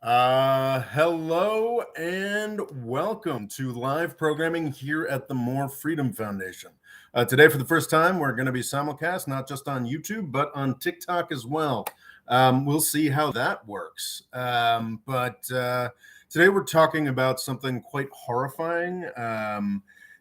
Hello and welcome to live programming here at the More Freedom Foundation. Today, for the first time, we're going to be simulcast not just on YouTube, but on TikTok as well. We'll see how that works. But today, we're talking about something quite horrifying.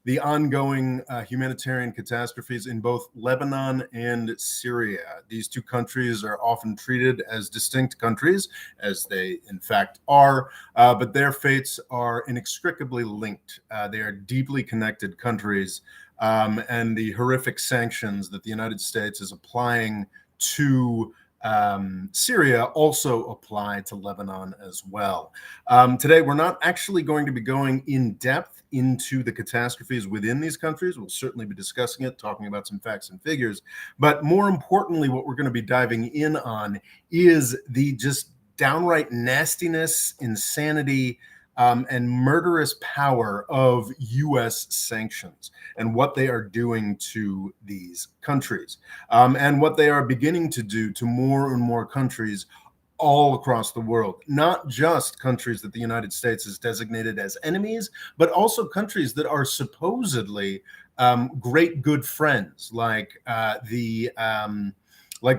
The ongoing humanitarian catastrophes in both Lebanon and Syria. These two countries are often treated as distinct countries, as they in fact are, but their fates are inextricably linked. They are deeply connected countries, and the horrific sanctions that the United States is applying to Syria also apply to Lebanon as well. Today, we're not actually going to be going in depth into the catastrophes within these countries. We'll certainly be discussing it, talking about some facts and figures. But more importantly, what we're going to be diving in on is the just downright nastiness, insanity, and murderous power of U.S. sanctions and what they are doing to these countries, and what they are beginning to do to more and more countries all across the world, not just countries that the United States has designated as enemies, but also countries that are supposedly great good friends, like the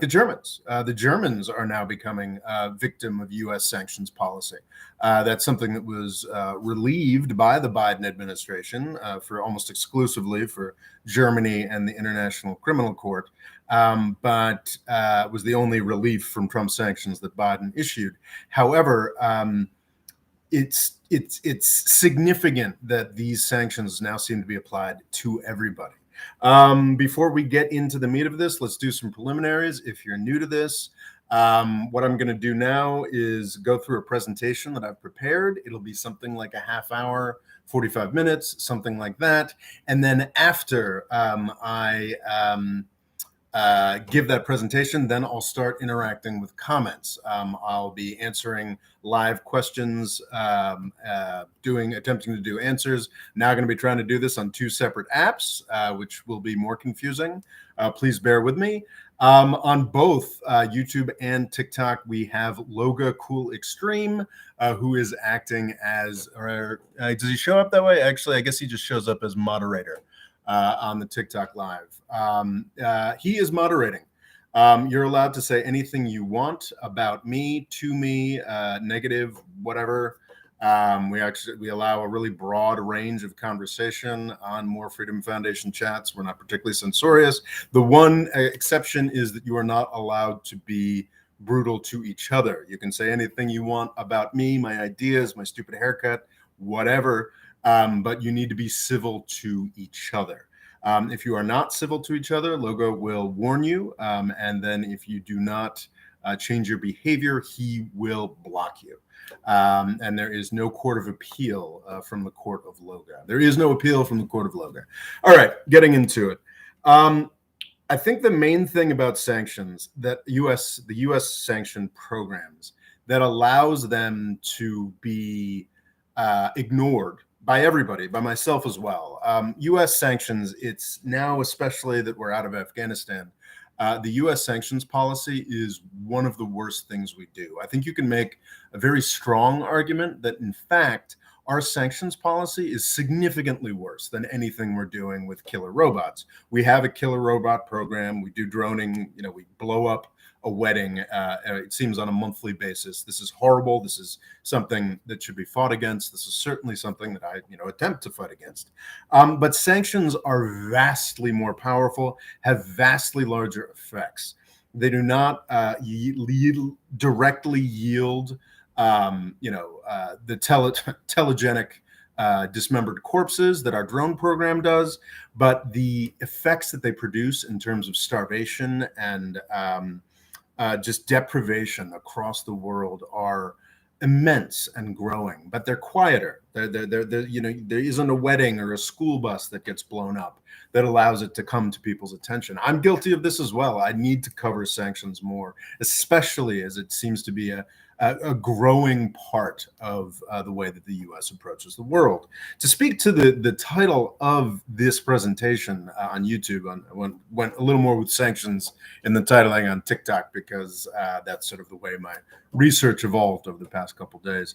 Germans. The Germans are now becoming a victim of U.S. sanctions policy. That's something that was relieved by the Biden administration for almost exclusively for Germany and the International Criminal Court, but was the only relief from Trump sanctions that Biden issued. However, it's significant that these sanctions now seem to be applied to everybody. Before we get into the meat of this, let's do some preliminaries. If you're new to this, what I'm going to do now is go through a presentation that I've prepared. It'll be something like a half hour, 45 minutes, something like that. And then after I give that presentation, then I'll start interacting with comments. I'll be answering live questions, attempting to do answers. Now going to be trying to do this on two separate apps, which will be more confusing. Please bear with me. On both YouTube and TikTok, we have Loga Cool Extreme, who is acting as, does he show up that way? Actually, I guess he just shows up as moderator on the TikTok live. He is moderating. You're allowed to say anything you want about me, to me, negative, whatever. We allow a really broad range of conversation on More Freedom Foundation chats. We're not particularly censorious. The one exception is that you are not allowed to be brutal to each other. You can say anything you want about me, my ideas, my stupid haircut, whatever, but you need to be civil to each other. If you are not civil to each other, Logo will warn you, and then if you do not change your behavior, he will block you. And there is no court of appeal from the court of Loga. There is no appeal from the court of Loga. All right, getting into it. I think the main thing about sanctions, that the U.S. sanction programs, that allows them to be ignored by everybody, by myself as well. U.S. sanctions, it's now, especially that we're out of Afghanistan, the U.S. sanctions policy is one of the worst things we do. I think you can make a very strong argument that, in fact, our sanctions policy is significantly worse than anything we're doing with killer robots. We have a killer robot program. We do droning. We blow up a wedding, it seems, on a monthly basis. This is horrible. This is something that should be fought against. This is certainly something that I, attempt to fight against. But sanctions are vastly more powerful, have vastly larger effects. They do not directly yield, the telegenic dismembered corpses that our drone program does, but the effects that they produce in terms of starvation and just deprivation across the world are immense and growing, but they're quieter There isn't a wedding or a school bus that gets blown up that allows it to come to people's attention. I'm guilty of this as well. I need to cover sanctions more, especially as it seems to be a growing part of the way that the U.S. approaches the world. To speak to the title of this presentation on YouTube, went a little more with sanctions in the titling on TikTok because that's sort of the way my research evolved over the past couple days.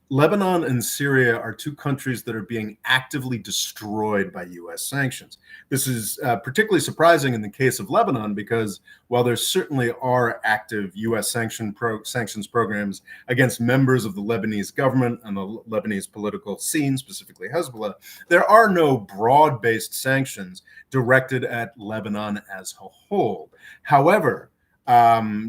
Lebanon and Syria are two countries that are being actively destroyed by U.S. sanctions. This is particularly surprising in the case of Lebanon because while there certainly are active U.S. sanctions programs against members of the Lebanese government and the Lebanese political scene, specifically Hezbollah, there are no broad-based sanctions directed at Lebanon as a whole. However,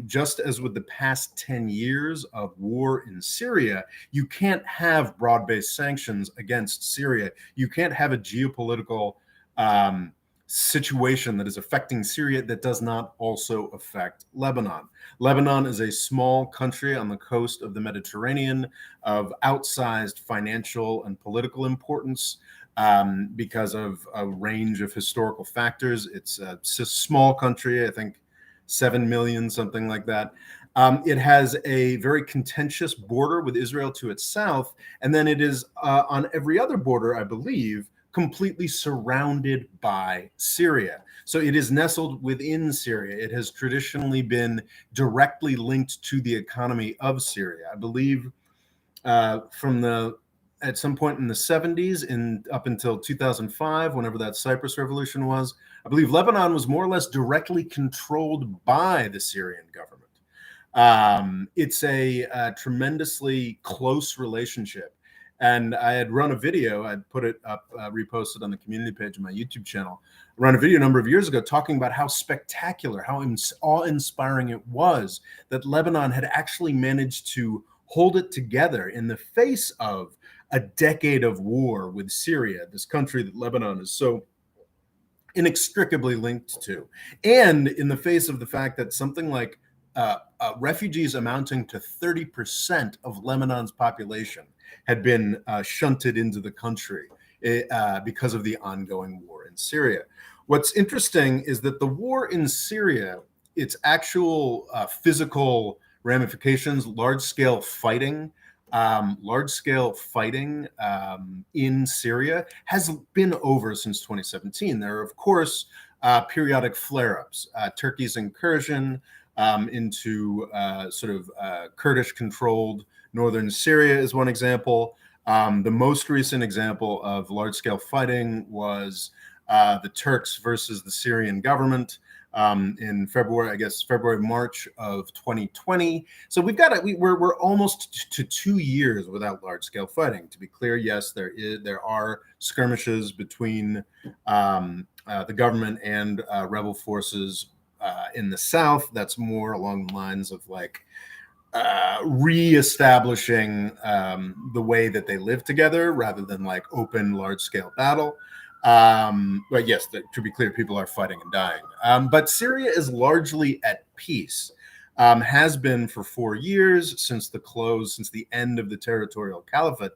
just as with the past 10 years of war in Syria, you can't have broad-based sanctions against Syria. You can't have a geopolitical situation that is affecting Syria that does not also affect Lebanon. Lebanon is a small country on the coast of the Mediterranean of outsized financial and political importance. Because of a range of historical factors. It's a small country, I think 7 million, something like that. It has a very contentious border with Israel to its south, and then it is on every other border, I believe, completely surrounded by Syria. So it is nestled within Syria. It has traditionally been directly linked to the economy of Syria. I believe at some point in the 70s and up until 2005, whenever that Cyprus revolution was, I believe Lebanon was more or less directly controlled by the Syrian government. It's a tremendously close relationship. And I had run a video, I'd put it up, reposted on the community page of my YouTube channel, run a video a number of years ago talking about how spectacular, how awe-inspiring it was that Lebanon had actually managed to hold it together in the face of a decade of war with Syria, this country that Lebanon is so inextricably linked to, and in the face of the fact that something like refugees amounting to 30% of Lebanon's population had been shunted into the country because of the ongoing war in Syria. What's interesting is that the war in Syria, its actual physical ramifications, large-scale fighting in Syria has been over since 2017. There are, of course, periodic flare-ups. Turkey's incursion into Kurdish-controlled northern Syria is one example. The most recent example of large-scale fighting was the Turks versus the Syrian government in February, March of 2020. So we're almost to 2 years without large-scale fighting. To be clear, yes, there are skirmishes between the government and rebel forces in the south. That's more along the lines of reestablishing the way that they live together rather than open large-scale battle. But yes, to be clear, people are fighting and dying. But Syria is largely at peace, has been for 4 years since the end of the territorial caliphate.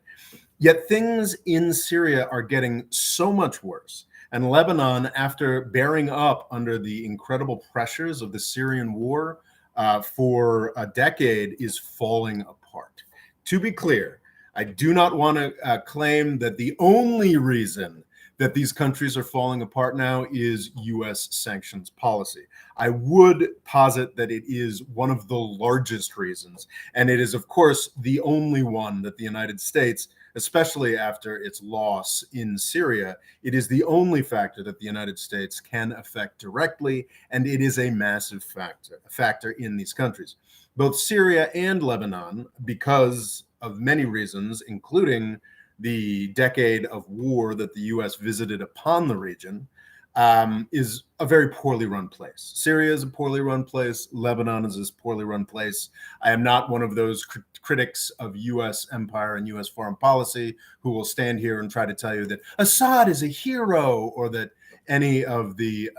Yet things in Syria are getting so much worse. And Lebanon, after bearing up under the incredible pressures of the Syrian war for a decade, is falling apart. To be clear, I do not want to claim that the only reason that these countries are falling apart now is U.S. sanctions policy. I would posit that it is one of the largest reasons, and it is, of course, the only one that the United States, especially after its loss in Syria, it is the only factor that the United States can affect directly, and it is a massive factor in these countries. Both Syria and Lebanon, because of many reasons, including the decade of war that the U.S. visited upon the region, is a very poorly run place. Syria is a poorly run place. Lebanon is a poorly run place. I am not one of those critics of U.S. empire and U.S. foreign policy who will stand here and try to tell you that Assad is a hero or that any of the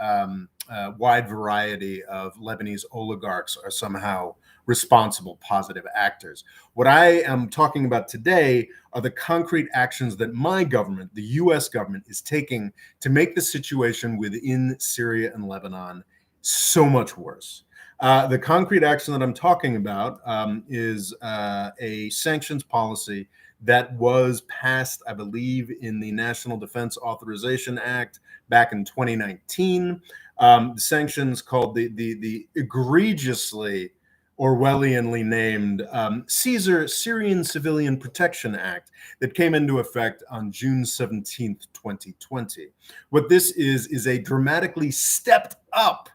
wide variety of Lebanese oligarchs are somehow responsible, positive actors. What I am talking about today are the concrete actions that my government, the US government, is taking to make the situation within Syria and Lebanon so much worse. The concrete action that I'm talking about is a sanctions policy that was passed, I believe, in the National Defense Authorization Act back in 2019. The sanctions called the egregiously Orwellianly named Syrian Civilian Protection Act that came into effect on June 17th, 2020. What this is a dramatically stepped up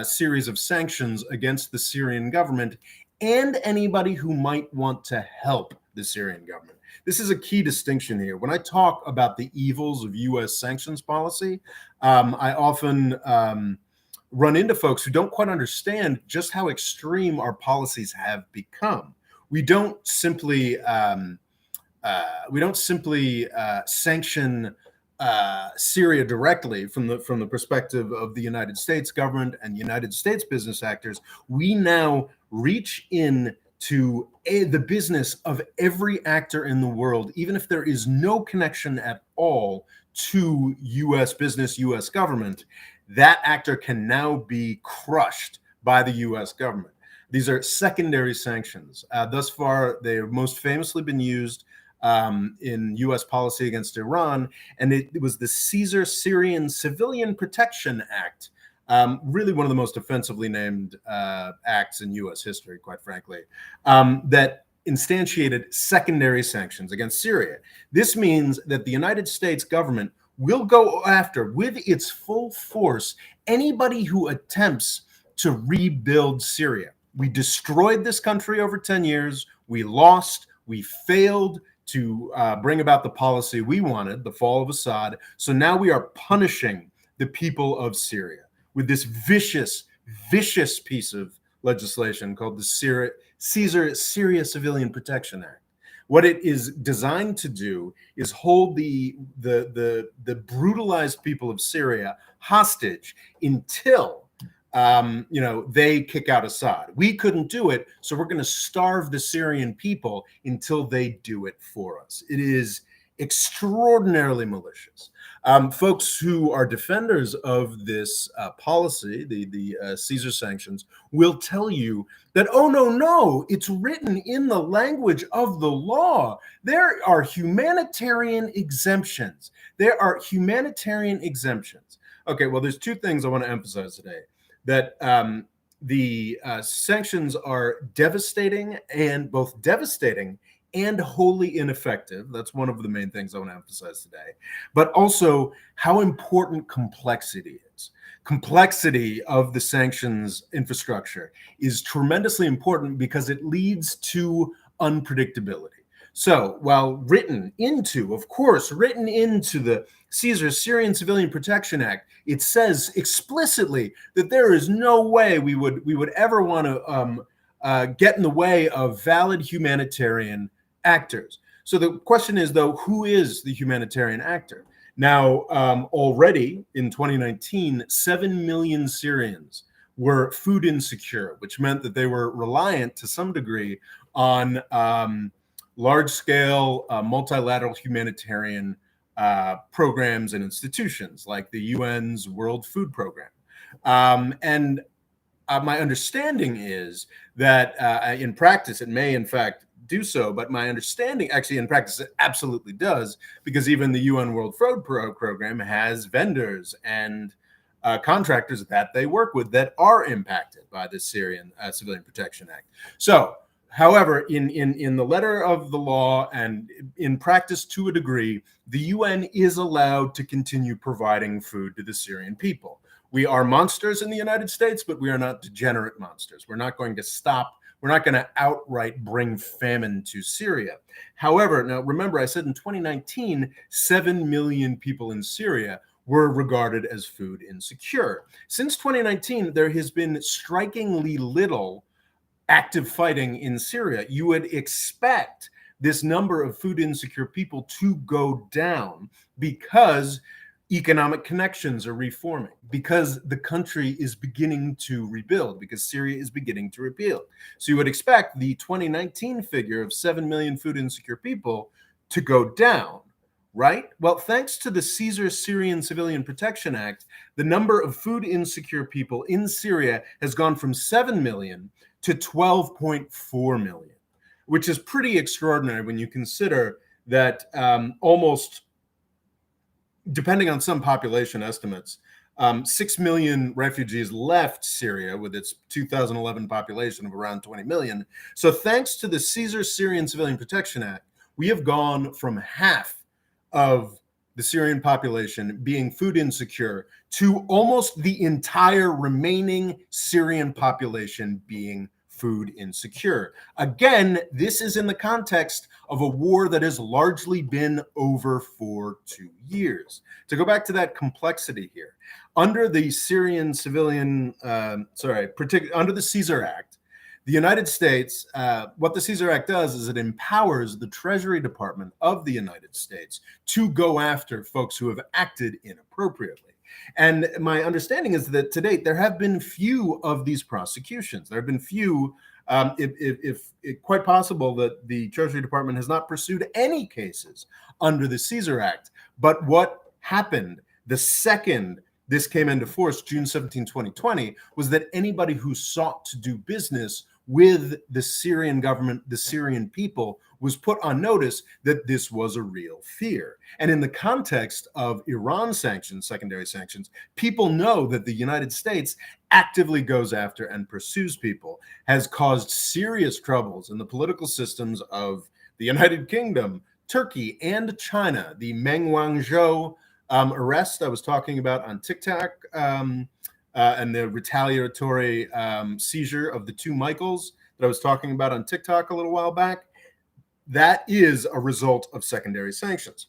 series of sanctions against the Syrian government and anybody who might want to help the Syrian government. This is a key distinction here. When I talk about the evils of U.S. sanctions policy, I often run into folks who don't quite understand just how extreme our policies have become. We don't simply sanction Syria directly from the perspective of the United States government and United States business actors. We now reach in to the business of every actor in the world, even if there is no connection at all to U.S. business, U.S. government. That actor can now be crushed by the U.S. government. These are secondary sanctions. Thus far, they have most famously been used in U.S. policy against Iran, and it was the Syrian Civilian Protection Act, really one of the most offensively named acts in U.S. history, quite frankly, that instantiated secondary sanctions against Syria. This means that the United States government will go after, with its full force, anybody who attempts to rebuild Syria. We destroyed this country over 10 years. We lost. We failed to bring about the policy we wanted, the fall of Assad. So now we are punishing the people of Syria with this vicious piece of legislation called the Syria Civilian Protection Act. What it is designed to do is hold the brutalized people of Syria hostage until they kick out Assad. We couldn't do it, so we're going to starve the Syrian people until they do it for us. It is extraordinarily malicious. Folks who are defenders of this policy, the Caesar sanctions, will tell you that, oh, no, it's written in the language of the law. There are humanitarian exemptions. There are humanitarian exemptions. Okay, well, there's two things I want to emphasize today. That the sanctions are devastating and wholly ineffective. That's one of the main things I want to emphasize today. But also how important complexity is. Complexity of the sanctions infrastructure is tremendously important because it leads to unpredictability. So while written into the Syrian Civilian Protection Act, it says explicitly that there is no way we would ever want to get in the way of valid humanitarian actors. So the question is, though, who is the humanitarian actor? Now, already in 2019, 7 million Syrians were food insecure, which meant that they were reliant to some degree on large-scale multilateral humanitarian programs and institutions like the UN's World Food Program. And my understanding is that in practice, it may in fact do so, but my understanding actually in practice it absolutely does, because even the UN World Food Program has vendors and contractors that they work with that are impacted by the Syrian Civilian Protection Act. So, however, in the letter of the law and in practice to a degree, the UN is allowed to continue providing food to the Syrian people. We are monsters in the United States, but we are not degenerate monsters. We're not going to stop. We're not going to outright bring famine to Syria. However, now remember, I said in 2019, 7 million people in Syria were regarded as food insecure. Since 2019, there has been strikingly little active fighting in Syria. You would expect this number of food insecure people to go down because Economic connections are reforming because the country is beginning to rebuild, because Syria is beginning to rebuild. So you would expect the 2019 figure of 7 million food insecure people to go down, right? Well, thanks to the Caesar Syrian Civilian Protection Act, the number of food insecure people in Syria has gone from 7 million to 12.4 million, which is pretty extraordinary when you consider that almost, depending on some population estimates, 6 million refugees left Syria with its 2011 population of around 20 million. So thanks to the Caesar Syrian Civilian Protection Act, we have gone from half of the Syrian population being food insecure to almost the entire remaining Syrian population being food insecure. Again, this is in the context of a war that has largely been over for 2 years. To go back to that complexity here, under the under the Caesar Act, the United States, what the Caesar Act does is it empowers the Treasury Department of the United States to go after folks who have acted inappropriately. And my understanding is that to date, there have been few of these prosecutions. There have been few, if quite possible that the Treasury Department has not pursued any cases under the Caesar Act. But what happened the second this came into force, June 17, 2020, was that anybody who sought to do business with the Syrian government, the Syrian people, was put on notice that this was a real fear. And in the context of Iran sanctions, secondary sanctions, people know that the United States actively goes after and pursues people, has caused serious troubles in the political systems of the United Kingdom, Turkey, and China. The Meng Wanzhou arrest I was talking about on TikTok, and the retaliatory seizure of the two Michaels that I was talking about on TikTok a little while back, that is a result of secondary sanctions.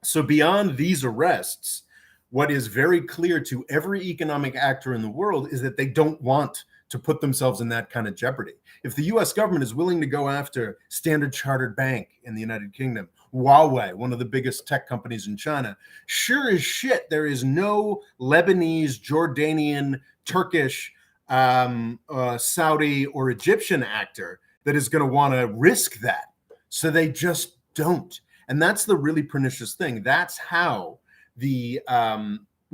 So beyond these arrests, what is very clear to every economic actor in the world is that they don't want to put themselves in that kind of jeopardy. If the US government is willing to go after Standard Chartered Bank in the United Kingdom, Huawei, one of the biggest tech companies in China, sure as shit, there is no Lebanese, Jordanian, Turkish, Saudi, or Egyptian actor that is going to want to risk that. So they just don't. And that's the really pernicious thing. That's how we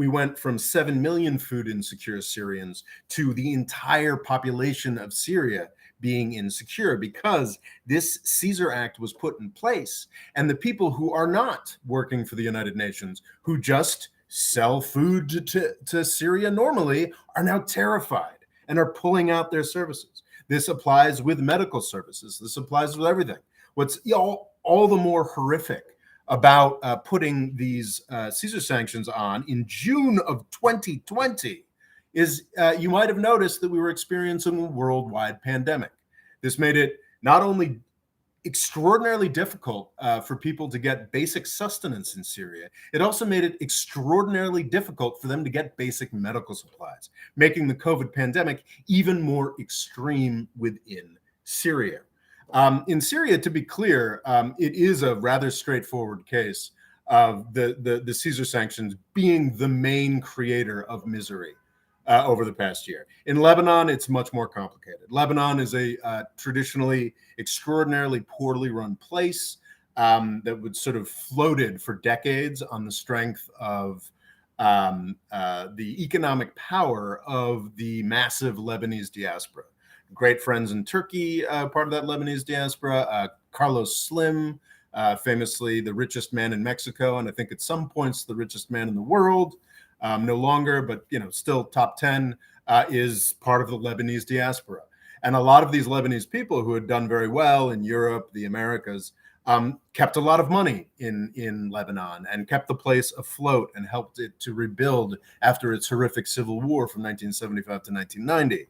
went from 7 million food insecure Syrians to the entire population of Syria being insecure, because this Caesar Act was put in place. And the people who are not working for the United Nations, who just sell food to Syria normally, are now terrified and are pulling out their services. This applies with medical services. This applies with everything. What's all the more horrific about putting these Caesar sanctions on in June of 2020 is you might have noticed that we were experiencing a worldwide pandemic. This made it not only extraordinarily difficult for people to get basic sustenance in Syria, it also made it extraordinarily difficult for them to get basic medical supplies, making the COVID pandemic even more extreme within Syria. In Syria, to be clear, it is a rather straightforward case of the Caesar sanctions being the main creator of misery over the past year. In Lebanon, it's much more complicated. Lebanon is a traditionally extraordinarily poorly run place that would sort of floated for decades on the strength of the economic power of the massive Lebanese diaspora. Great friends in Turkey, part of that Lebanese diaspora. Carlos Slim, famously the richest man in Mexico, and I think at some points the richest man in the world. No longer, but still top 10, is part of the Lebanese diaspora. And a lot of these Lebanese people who had done very well in Europe, the Americas, kept a lot of money in Lebanon and kept the place afloat and helped it to rebuild after its horrific civil war from 1975 to 1990.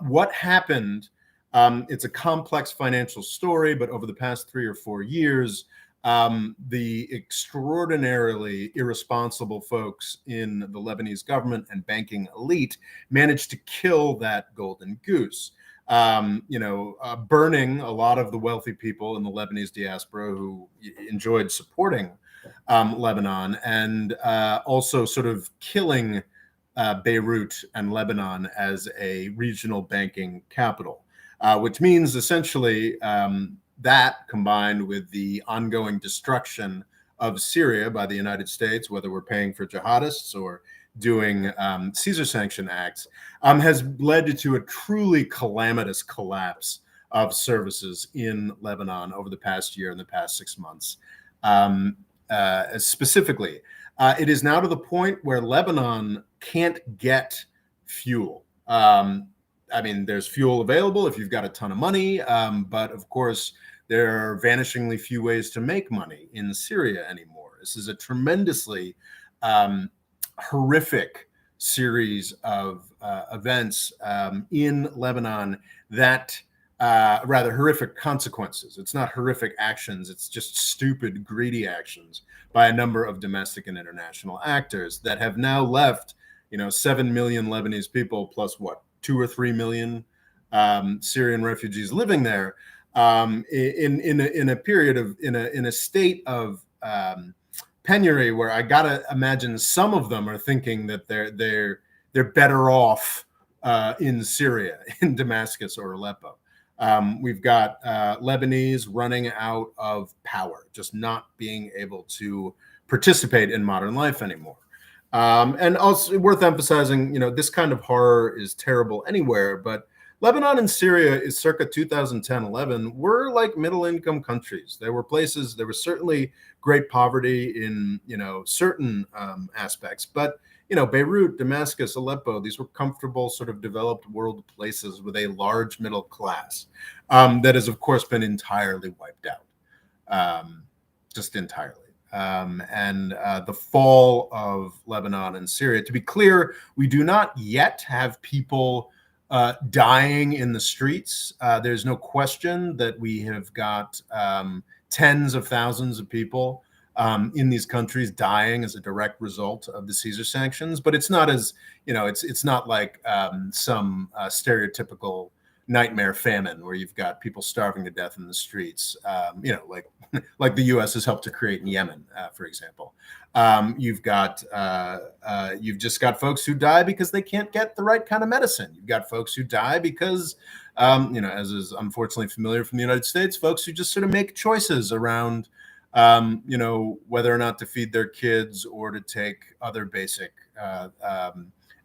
What happened, it's a complex financial story, but over the past 3 or 4 years, the extraordinarily irresponsible folks in the Lebanese government and banking elite managed to kill that golden goose. Burning a lot of the wealthy people in the Lebanese diaspora who enjoyed supporting Lebanon, and also sort of killing Beirut and Lebanon as a regional banking capital, which means essentially that combined with the ongoing destruction of Syria by the United States, whether we're paying for jihadists or doing Caesar sanction acts, has led to a truly calamitous collapse of services in Lebanon over the past year and the past 6 months. Specifically, it is now to the point where Lebanon can't get fuel. I mean, there's fuel available if you've got a ton of money, but of course, there are vanishingly few ways to make money in Syria anymore. This is a tremendously horrific series of events in Lebanon that rather horrific consequences. It's not horrific actions. It's just stupid, greedy actions by a number of domestic and international actors that have now left, 7 million Lebanese people plus what, 2 or 3 million Syrian refugees living there in a period of in a state of penury, where I gotta imagine some of them are thinking that they're better off in Syria, in Damascus or Aleppo. We've got Lebanese running out of power, just not being able to participate in modern life anymore. And also worth emphasizing, this kind of horror is terrible anywhere, but Lebanon and Syria is circa 2010-11 were like middle-income countries. There were certainly great poverty in, certain aspects, but Beirut, Damascus, Aleppo, these were comfortable, sort of developed world places with a large middle class that has, of course, been entirely wiped out, just entirely. And the fall of Lebanon and Syria, to be clear, we do not yet have people dying in the streets. There's no question that we have got tens of thousands of people in these countries dying as a direct result of the Caesar sanctions, but it's not as it's not like some stereotypical nightmare famine where you've got people starving to death in the streets, like the U.S. has helped to create in Yemen, for example. You've just got folks who die because they can't get the right kind of medicine. You've got folks who die because, as is unfortunately familiar from the United States, folks who just sort of make choices around whether or not to feed their kids or to take other basic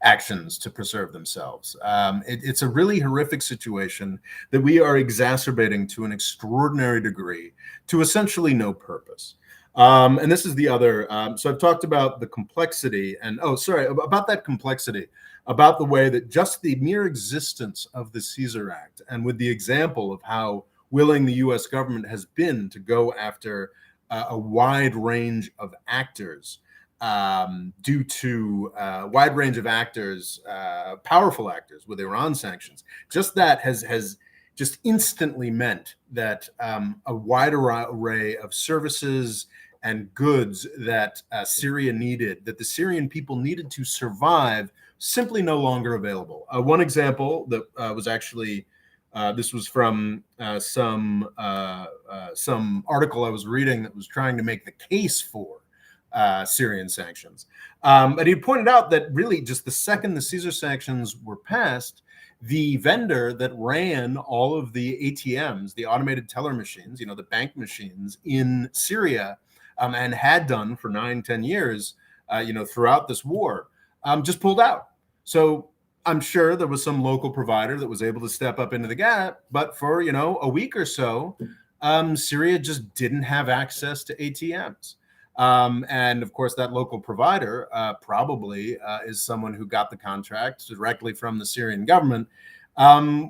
actions to preserve themselves. It's a really horrific situation that we are exacerbating to an extraordinary degree to essentially no purpose. And this is the other. So I've talked about the complexity about that complexity, about the way that just the mere existence of the Caesar Act, and with the example of how willing the U.S. government has been to go after a wide range of actors, due to a wide range of actors, powerful actors with Iran sanctions. Just that has just instantly meant that a wider array of services and goods that Syria needed, that the Syrian people needed to survive, simply no longer available. One example that was actually this was from some article I was reading that was trying to make the case for Syrian sanctions. But he pointed out that really just the second the Caesar sanctions were passed, the vendor that ran all of the ATMs, the automated teller machines, the bank machines in Syria, and had done for 9-10 years, throughout this war, just pulled out. So I'm sure there was some local provider that was able to step up into the gap, but for, a week or so, Syria just didn't have access to ATMs. And of course, that local provider probably is someone who got the contract directly from the Syrian government,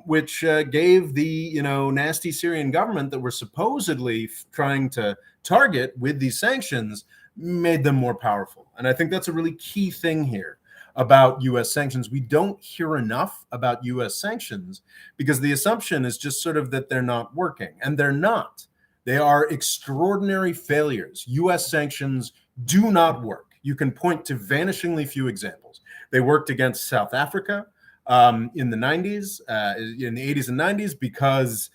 which gave the nasty Syrian government that we're supposedly trying to target with these sanctions, made them more powerful. And I think that's a really key thing here about U.S. sanctions. We don't hear enough about U.S. sanctions because the assumption is just sort of that they're not working, and they're not. They are extraordinary failures. U.S. sanctions do not work. You can point to vanishingly few examples. They worked against South Africa in the 90s, in the 80s and 90s, because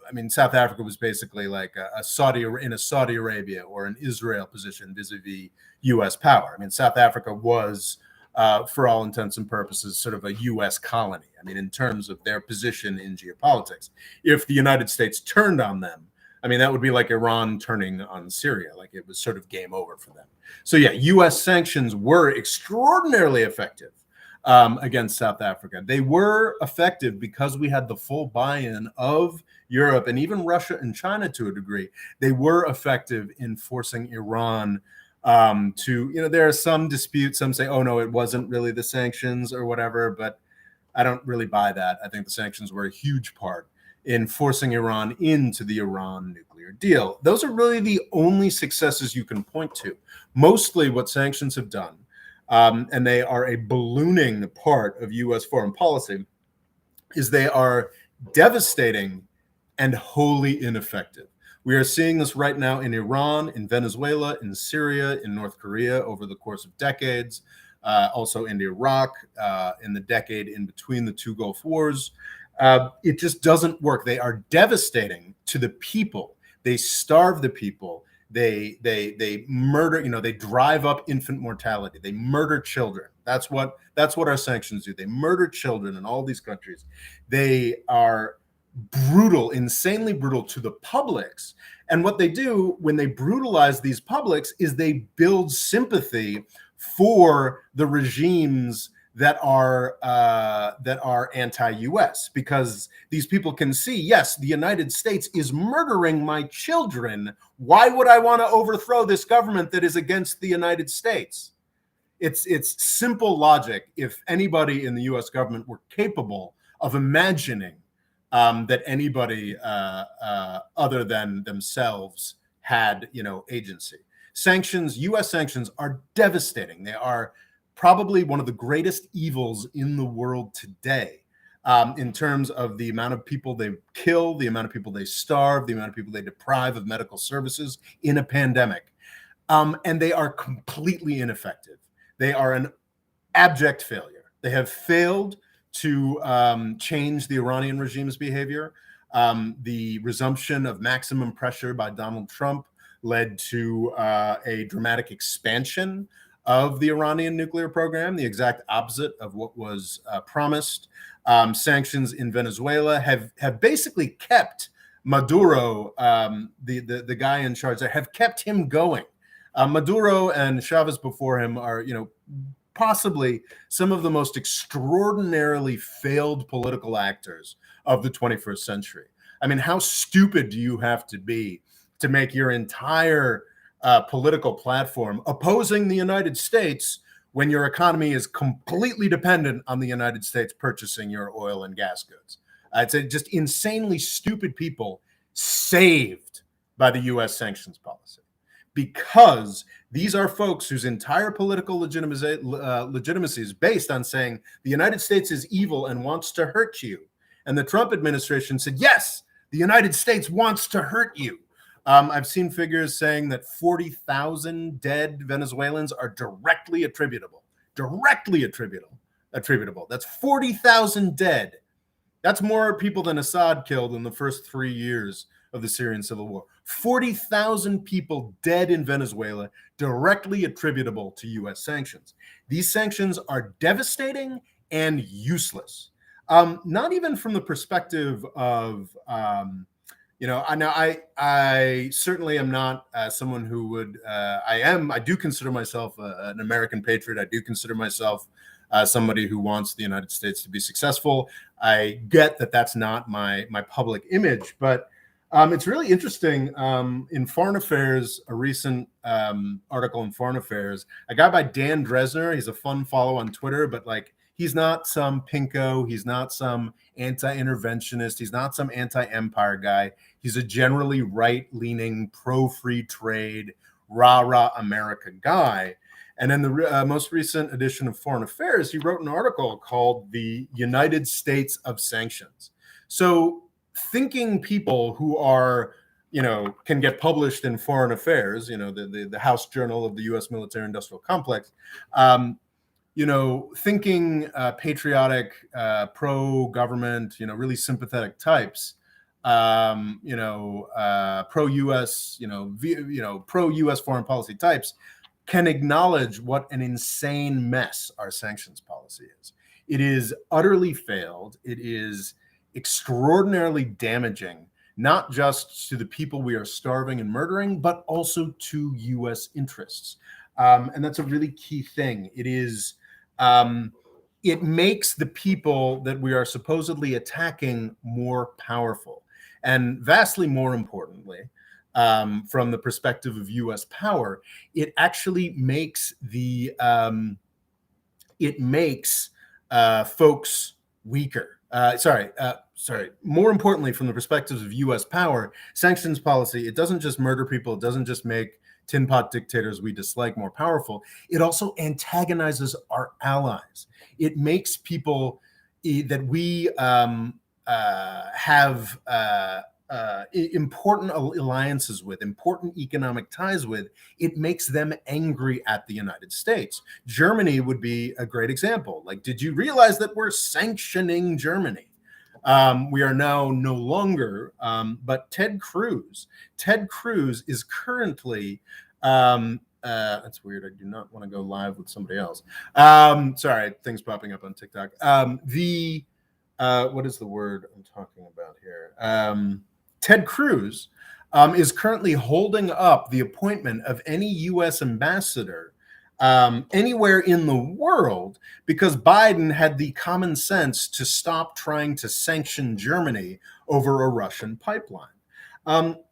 I mean, South Africa was basically like a Saudi Arabia or an Israel position vis-a-vis U.S. power. I mean, South Africa was, for all intents and purposes, sort of a U.S. colony. I mean, in terms of their position in geopolitics, if the United States turned on them, I mean, that would be like Iran turning on Syria. Like it was sort of game over for them. So yeah, U.S. sanctions were extraordinarily effective against South Africa. They were effective because we had the full buy-in of Europe and even Russia and China to a degree. They were effective in forcing Iran to, there are some disputes. Some say, oh, no, it wasn't really the sanctions or whatever, but I don't really buy that. I think the sanctions were a huge part in forcing Iran into the Iran nuclear deal. Those are really the only successes you can point to. Mostly what sanctions have done, and they are a ballooning part of U.S. foreign policy, is they are devastating and wholly ineffective. We are seeing this right now in Iran, in Venezuela, in Syria, in North Korea over the course of decades, also in Iraq, in the decade in between the two Gulf Wars. It just doesn't work. They are devastating to the people. They starve the people. They murder, they drive up infant mortality. They murder children. That's what our sanctions do. They murder children in all these countries. They are brutal, insanely brutal to the publics. And what they do when they brutalize these publics is they build sympathy for the regimes that are anti-US, because these people can see, yes, the United States is murdering my children. Why would I want to overthrow this government that is against the United States? It's simple logic. If anybody in the US government were capable of imagining that anybody other than themselves had, agency. Sanctions, US sanctions are devastating. They are probably one of the greatest evils in the world today, in terms of the amount of people they kill, the amount of people they starve, the amount of people they deprive of medical services in a pandemic. And they are completely ineffective. They are an abject failure. They have failed to change the Iranian regime's behavior. The resumption of maximum pressure by Donald Trump led to a dramatic expansion of the Iranian nuclear program, the exact opposite of what was promised. Sanctions in Venezuela have basically kept Maduro, the guy in charge there, have kept him going. Maduro and Chavez before him are, possibly some of the most extraordinarily failed political actors of the 21st century. I mean, how stupid do you have to be to make your entire political platform opposing the United States when your economy is completely dependent on the United States purchasing your oil and gas goods? It's just insanely stupid people saved by the U.S. sanctions policy, because these are folks whose entire political legitimacy is based on saying the United States is evil and wants to hurt you. And the Trump administration said, yes, the United States wants to hurt you. I've seen figures saying that 40,000 dead Venezuelans are directly attributable. That's 40,000 dead. That's more people than Assad killed in the first 3 years of the Syrian civil war. 40,000 people dead in Venezuela, directly attributable to U.S. sanctions. These sanctions are devastating and useless. Not even from the perspective of, I certainly am not someone who would, I do consider myself an American patriot. I do consider myself somebody who wants the United States to be successful. I get that that's not my public image, but it's really interesting. In Foreign Affairs, a recent article in Foreign Affairs, a guy by Dan Dresner, he's a fun follow on Twitter, but he's not some pinko, he's not some anti-interventionist, he's not some anti-empire guy. He's a generally right-leaning, pro-free trade, rah-rah America guy. And in the most recent edition of Foreign Affairs, he wrote an article called The United States of Sanctions. So thinking people who are, can get published in Foreign Affairs, the House Journal of the U.S. Military Industrial Complex, thinking patriotic, pro-government, really sympathetic types, pro-U.S., pro-U.S. foreign policy types can acknowledge what an insane mess our sanctions policy is. It is utterly failed. It is extraordinarily damaging, not just to the people we are starving and murdering, but also to U.S. interests. And that's a really key thing. It makes the people that we are supposedly attacking more powerful. And vastly more importantly, from the perspective of U.S. power, it actually makes folks weaker. More importantly, from the perspectives of U.S. power, sanctions policy, it doesn't just murder people. It doesn't just make tin pot dictators we dislike more powerful. It also antagonizes our allies. It makes people that we have important alliances with, important economic ties with, it makes them angry at the United States. Germany would be a great example. Like, did you realize that we're sanctioning Germany? We are now no longer, but Ted Cruz is currently, that's weird. I do not want to go live with somebody else. Sorry, things popping up on TikTok. What is the word I'm talking about here? Ted Cruz is currently holding up the appointment of any U.S. ambassador anywhere in the world because Biden had the common sense to stop trying to sanction Germany over a Russian pipeline.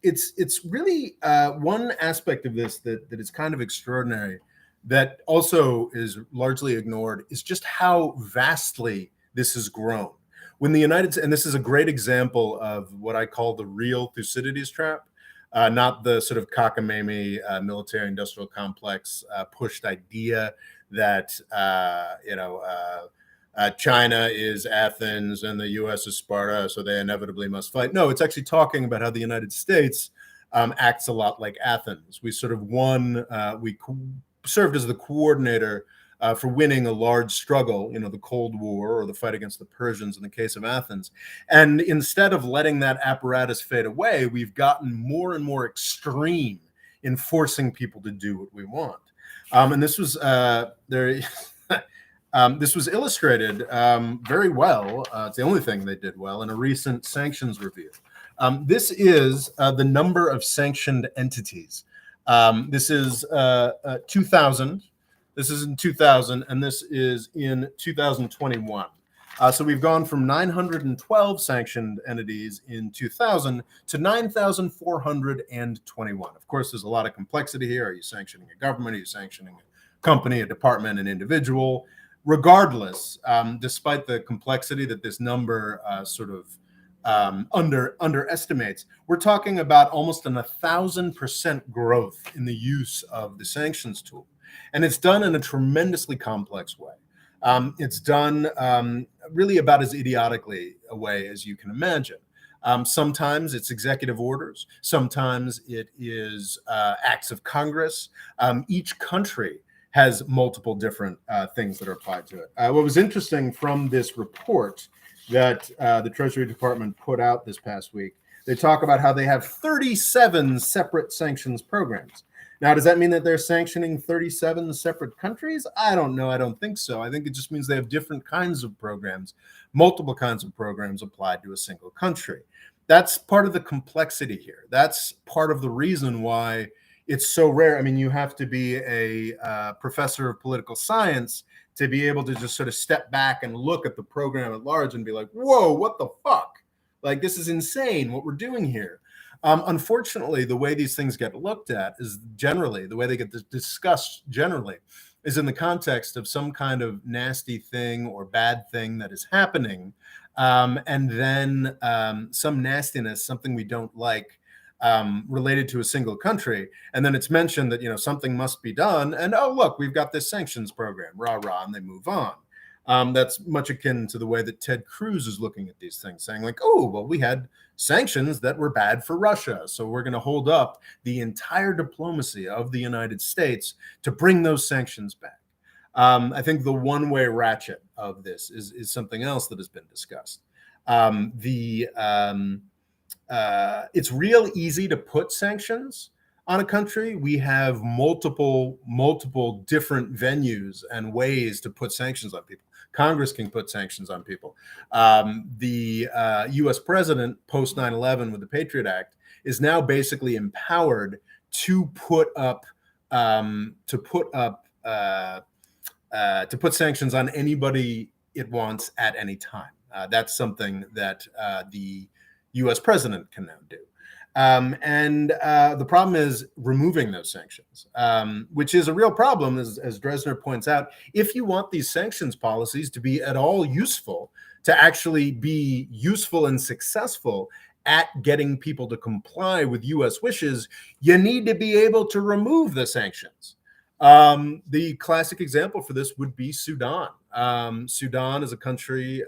It's really one aspect of this that is kind of extraordinary that also is largely ignored is just how vastly this has grown. When the United States, and this is a great example of what I call the real Thucydides trap, not the sort of cockamamie military-industrial complex pushed idea that China is Athens and the U.S. is Sparta, so they inevitably must fight. No, it's actually talking about how the United States acts a lot like Athens. We sort of served as the coordinator for winning a large struggle, the Cold War or the fight against the Persians in the case of Athens. And instead of letting that apparatus fade away, we've gotten more and more extreme in forcing people to do what we want. And this was this was illustrated very well. It's the only thing they did well in a recent sanctions review. This is the number of sanctioned entities. This is 2000. This is in 2000, and this is in 2021. So we've gone from 912 sanctioned entities in 2000 to 9,421. Of course, there's a lot of complexity here. Are you sanctioning a government? Are you sanctioning a company, a department, an individual? Regardless, despite the complexity that this number underestimates, we're talking about almost an 1,000% growth in the use of the sanctions tool. And it's done in a tremendously complex way. It's done really about as idiotically a way as you can imagine. Sometimes it's executive orders. Sometimes it is acts of Congress. Each country has multiple different things that are applied to it. What was interesting from this report that the Treasury Department put out this past week, they talk about how they have 37 separate sanctions programs. Now, does that mean that they're sanctioning 37 separate countries? I don't know. I don't think so. I think it just means they have different kinds of programs, multiple kinds of programs applied to a single country. That's part of the complexity here. That's part of the reason why it's so rare. I mean, you have to be a professor of political science to be able to just sort of step back and look at the program at large and be like, whoa, what the fuck? Like, this is insane what we're doing here. Unfortunately, the way these things get looked at is generally, the way they get discussed generally, is in the context of some kind of nasty thing or bad thing that is happening. And then some nastiness, something we don't like, related to a single country. And then it's mentioned that, something must be done. And, oh, look, we've got this sanctions program, rah, rah, and they move on. That's much akin to the way that Ted Cruz is looking at these things, saying like, oh, well, we had sanctions that were bad for Russia, so we're going to hold up the entire diplomacy of the United States to bring those sanctions back. I think the one-way ratchet of this is something else that has been discussed. it's real easy to put sanctions on a country. We have multiple different venues and ways to put sanctions on people. Congress can put sanctions on people. The U.S. president, post 9/11 with the Patriot Act, is now basically empowered to put sanctions on anybody it wants at any time. That's something that the U.S. president can now do. The problem is removing those sanctions, which is a real problem, as Dresner points out. If you want these sanctions policies to be at all useful, to actually be useful and successful at getting people to comply with U.S. wishes, you need to be able to remove the sanctions. The classic example for this would be Sudan. Sudan is a country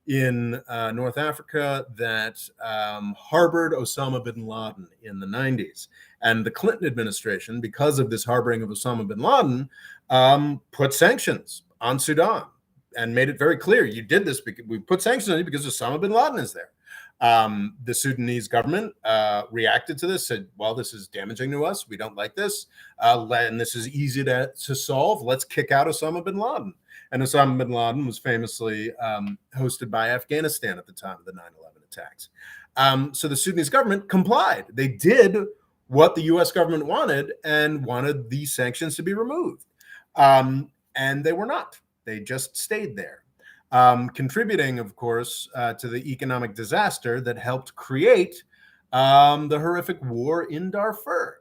in North Africa that harbored Osama bin Laden in the 90s. And the Clinton administration, because of this harboring of Osama bin Laden, put sanctions on Sudan and made it very clear, you did this because we put sanctions on you because Osama bin Laden is there. The Sudanese government reacted to this, said, well, this is damaging to us. We don't like this. And this is easy to solve. Let's kick out Osama bin Laden. And Osama bin Laden was famously hosted by Afghanistan at the time of the 9/11 attacks. So the Sudanese government complied. They did what the U.S. government wanted and wanted these sanctions to be removed. And they were not. They just stayed there. Contributing, of course, to the economic disaster that helped create the horrific war in Darfur,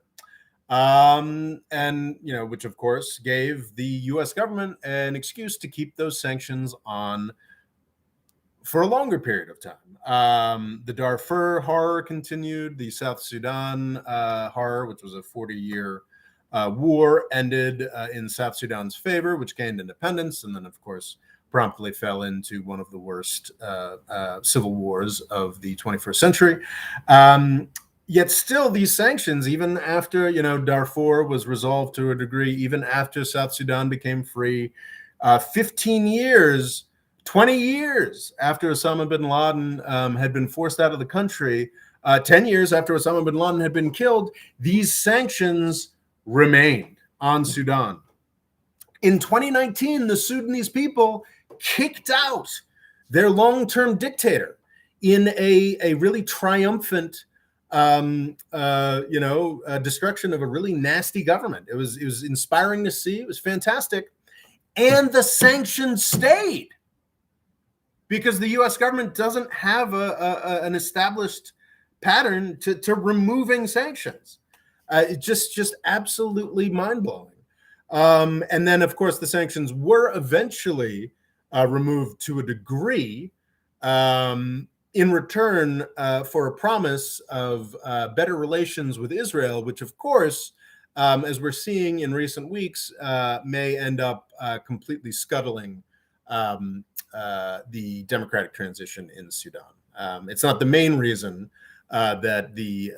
which of course gave the U.S. government an excuse to keep those sanctions on for a longer period of time. The Darfur horror continued. The South Sudan horror, which was a 40-year war, ended in South Sudan's favor, which gained independence, and then, of course, promptly fell into one of the worst civil wars of the 21st century. Yet still, these sanctions, even after Darfur was resolved to a degree, even after South Sudan became free, 15 years, 20 years after Osama bin Laden had been forced out of the country, 10 years after Osama bin Laden had been killed, these sanctions remained on Sudan. In 2019, the Sudanese people kicked out their long-term dictator in a really triumphant destruction of a really nasty government. It was inspiring to see. It was fantastic. And the sanctions stayed because the U.S. government doesn't have an established pattern to removing sanctions. It's just absolutely mind-blowing. And then, of course, the sanctions were eventually removed to a degree in return for a promise of better relations with Israel, which, of course, as we're seeing in recent weeks, may end up completely scuttling the democratic transition in Sudan. It's not the main reason that the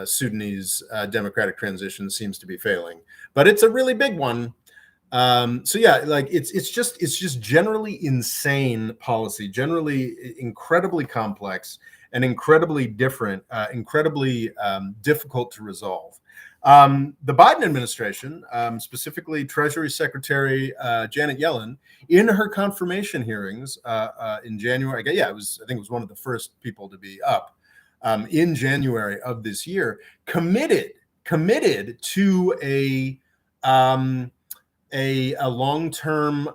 Sudanese democratic transition seems to be failing, but it's a really big one. So yeah, like it's just generally insane policy, generally incredibly complex and incredibly different, incredibly difficult to resolve. The Biden administration, specifically Treasury Secretary Janet Yellen, in her confirmation hearings in January, I think it was one of the first people to be up in January of this year, committed to a long-term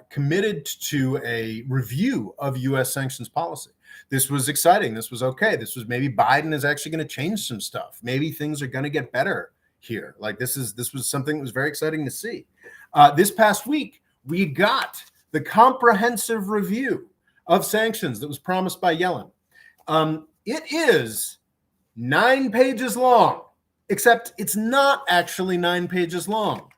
committed to a review of U.S. sanctions policy. This was exciting. This was okay. This was maybe Biden is actually going to change some stuff. Maybe things are going to get better here. Like this was something that was very exciting to see. This past week, we got the comprehensive review of sanctions that was promised by Yellen. It is 9 pages long, except it's not actually 9 pages long.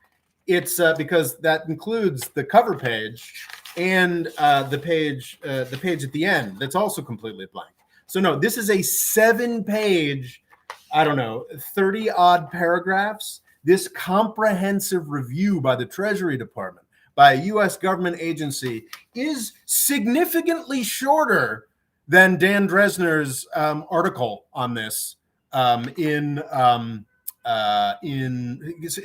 It's because that includes the cover page and the page at the end that's also completely blank. So no, this is a 7-page, 30-odd paragraphs. This comprehensive review by the Treasury Department, by a U.S. government agency, is significantly shorter than Dan Dresner's article on this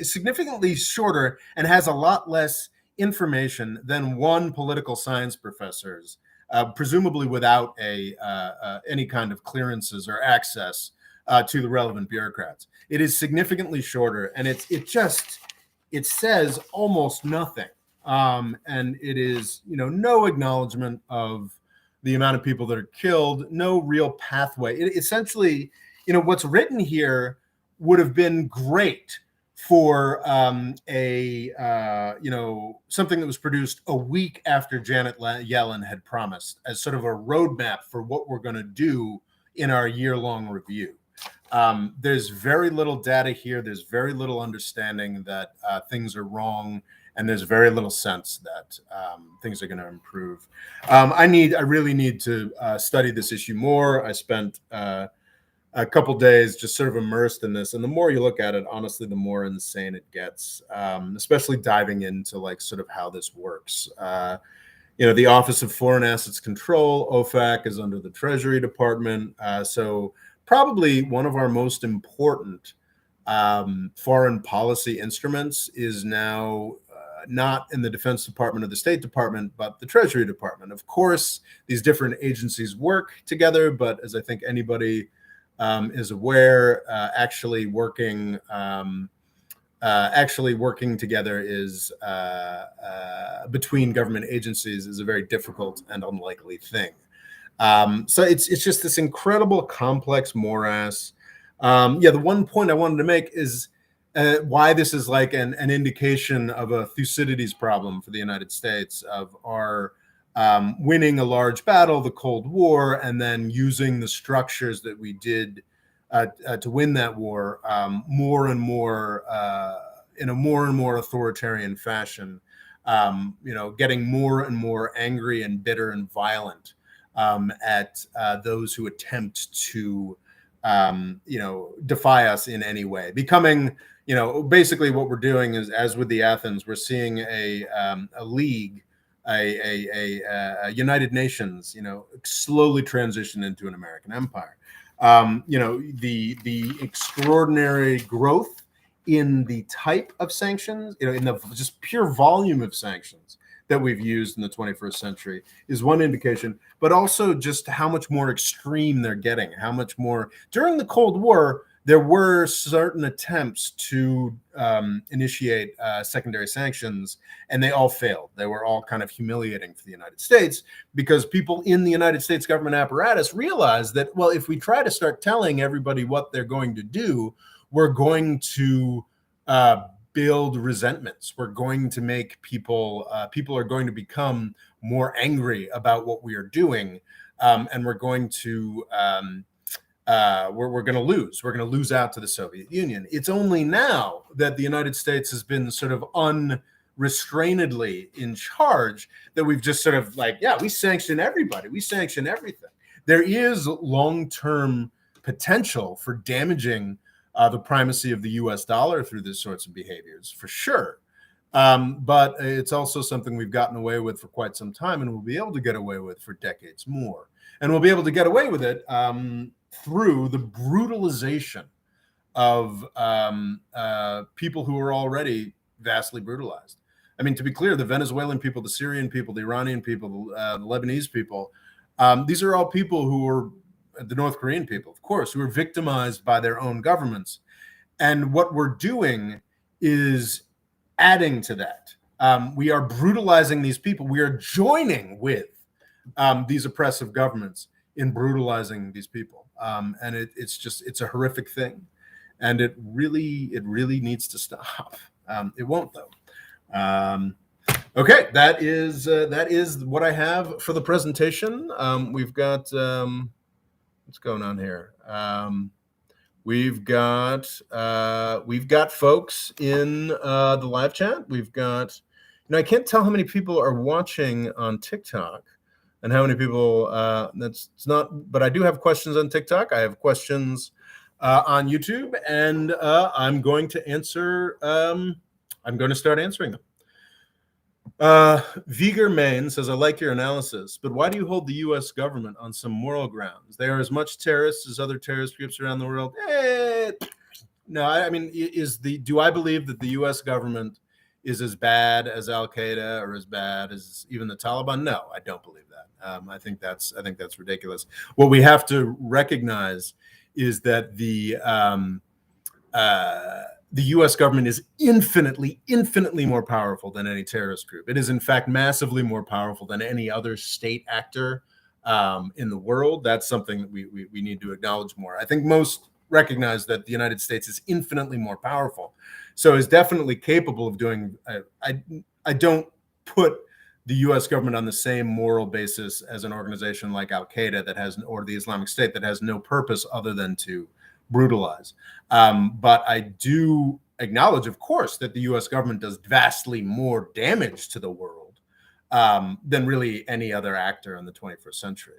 significantly shorter and has a lot less information than one political science professor's, presumably without any kind of clearances or access to the relevant bureaucrats. It is significantly shorter, and it says almost nothing, and it is no acknowledgement of the amount of people that are killed, no real pathway. Essentially, what's written here would have been great for something that was produced a week after Janet Yellen had promised as sort of a roadmap for what we're going to do in our year-long review. There's very little data here. There's very little understanding that things are wrong, and there's very little sense that things are going to improve. I really need to study this issue more. I spent a couple days just sort of immersed in this, and the more you look at it, honestly, the more insane it gets, especially diving into like sort of how this works. The Office of Foreign Assets Control, OFAC, is under the Treasury Department, so probably one of our most important foreign policy instruments is now not in the Defense Department or the State Department, but the Treasury Department. Of course, these different agencies work together, but as I think anybody is aware, actually working together is between government agencies is a very difficult and unlikely thing. So it's just this incredible complex morass. The one point I wanted to make is why this is like an indication of a Thucydides problem for the United States of our winning a large battle, the Cold War, and then using the structures that we did to win that war more and more in a more and more authoritarian fashion, getting more and more angry and bitter and violent at those who attempt to defy us in any way, becoming basically what we're doing is, as with the Athens, we're seeing a league, a United Nations, slowly transition into an American empire. The extraordinary growth in the type of sanctions, in the just pure volume of sanctions that we've used in the 21st century is one indication, but also just how much more extreme they're getting, how much more. During the Cold War, there were certain attempts to initiate secondary sanctions, and they all failed. They were all kind of humiliating for the United States because people in the United States government apparatus realized that, well, if we try to start telling everybody what they're going to do, we're going to build resentments. We're going to make people are going to become more angry about what we are doing, and we're going to we're going to lose. We're going to lose out to the Soviet Union. It's only now that the United States has been sort of unrestrainedly in charge that we've just sort of like, yeah, we sanction everybody. We sanction everything. There is long-term potential for damaging the primacy of the U.S. dollar through these sorts of behaviors, for sure. But it's also something we've gotten away with for quite some time, and we'll be able to get away with for decades more. And we'll be able to get away with it through the brutalization of people who are already vastly brutalized. I mean, to be clear, the Venezuelan people, the Syrian people, the Iranian people, the Lebanese people, these are all people who are the North Korean people, of course, who are victimized by their own governments. And what we're doing is adding to that. We are brutalizing these people. We are joining with these oppressive governments in brutalizing these people. And it's a horrific thing. And it really needs to stop. It won't, though. Okay, that is what I have for the presentation. We've got what's going on here. We've got folks in the live chat. We've got, I can't tell how many people are watching on TikTok and how many people. It's not, but I do have questions on TikTok. I have questions on YouTube, and I'm going to answer. I'm going to start answering them. Viger Main says, I like your analysis, but why do you hold the U.S. government on some moral grounds? They are as much terrorists as other terrorist groups around the world. No, I mean, do I believe that the U.S. government is as bad as Al Qaeda or as bad as even the Taliban? No, I don't believe that. I think that's ridiculous. What we have to recognize is that the U.S. government is infinitely more powerful than any terrorist group. It is, in fact, massively more powerful than any other state actor in the world. That's something that we need to acknowledge more. I think most recognize that the United States is infinitely more powerful, so is definitely capable of doing. I don't put the U.S. government on the same moral basis as an organization like Al Qaeda that has, or the Islamic State that has no purpose other than to brutalize. But I do acknowledge, of course, that the U.S. government does vastly more damage to the world than really any other actor in the 21st century.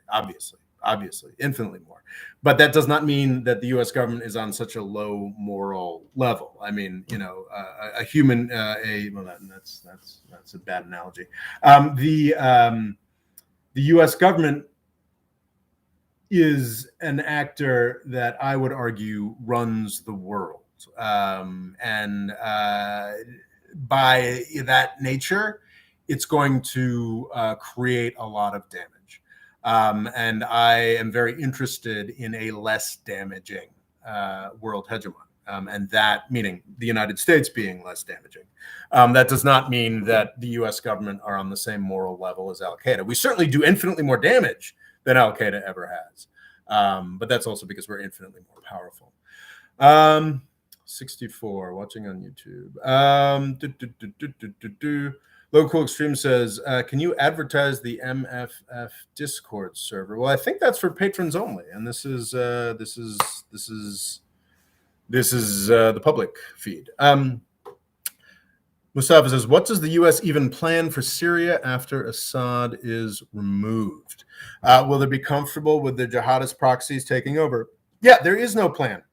Obviously, infinitely more. But that does not mean that the U.S. government is on such a low moral level. I mean, a human, that's a bad analogy. The U.S. government is an actor that I would argue runs the world. And by that nature, it's going to create a lot of damage. And I am very interested in a less damaging world hegemon. And that meaning the United States being less damaging. That does not mean that the US government are on the same moral level as Al Qaeda. We certainly do infinitely more damage than Al Qaeda ever has. But that's also because we're infinitely more powerful. 64, watching on YouTube. Local Extreme says, can you advertise the MFF Discord server? Well, I think that's for patrons only, and this is the public feed. Mustafa says, what does the U.S. even plan for Syria after Assad is removed? Will they be comfortable with the jihadist proxies taking over? Yeah, there is no plan.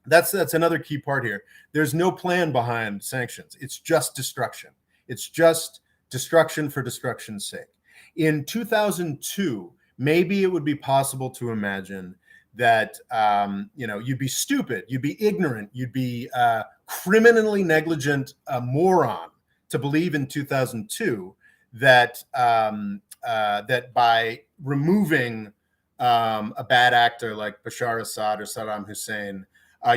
That's another key part here. There's no plan behind sanctions. It's just destruction. It's just destruction for destruction's sake. In 2002, maybe it would be possible to imagine that you'd be stupid, you'd be ignorant, you'd be criminally negligent moron to believe in 2002 that that by removing a bad actor like Bashar Assad or Saddam Hussein,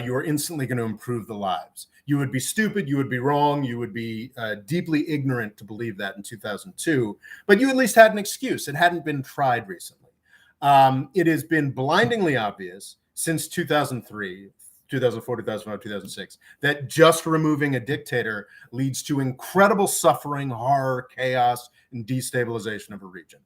you are instantly going to improve the lives. You would be stupid, you would be wrong, you would be deeply ignorant to believe that in 2002, but you at least had an excuse. It hadn't been tried recently. It has been blindingly obvious since 2003, 2004, 2005, 2006, that just removing a dictator leads to incredible suffering, horror, chaos, and destabilization of a region.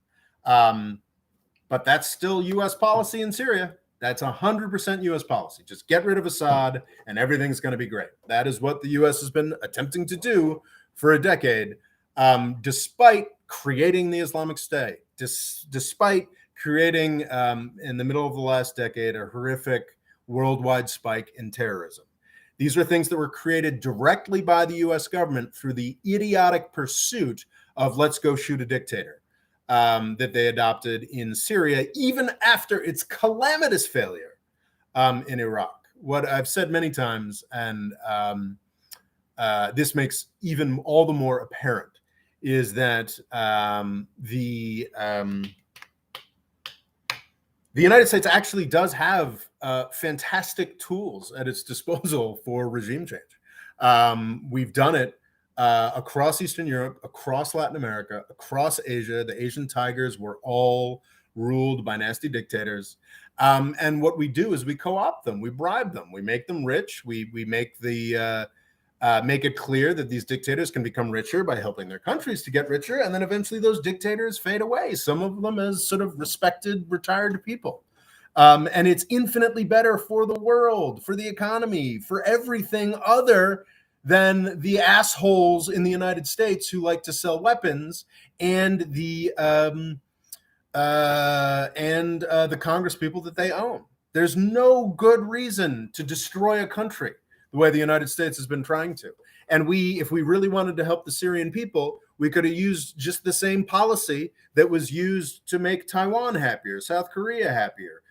But that's still U.S. policy in Syria. That's 100% U.S. policy. Just get rid of Assad and everything's going to be great. That is what the U.S. has been attempting to do for a decade, despite creating the Islamic State, despite creating, in the middle of the last decade, a horrific worldwide spike in terrorism. These are things that were created directly by the U.S. government through the idiotic pursuit of let's go shoot a dictator. That they adopted in Syria, even after its calamitous failure in Iraq. What I've said many times, and this makes even all the more apparent, is that the United States actually does have fantastic tools at its disposal for regime change. We've done it across Eastern Europe, across Latin America, across Asia. The Asian tigers were all ruled by nasty dictators. And what we do is we co-opt them, we bribe them, we make them rich, we make make it clear that these dictators can become richer by helping their countries to get richer, and then eventually those dictators fade away, some of them as sort of respected, retired people. And it's infinitely better for the world, for the economy, for everything other than the assholes in the United States who like to sell weapons and the Congress people that they own. There's no good reason to destroy a country the way the United States has been trying to. And if we really wanted to help the Syrian people, We could have used just the same policy that was used to make Taiwan happier, South Korea happier,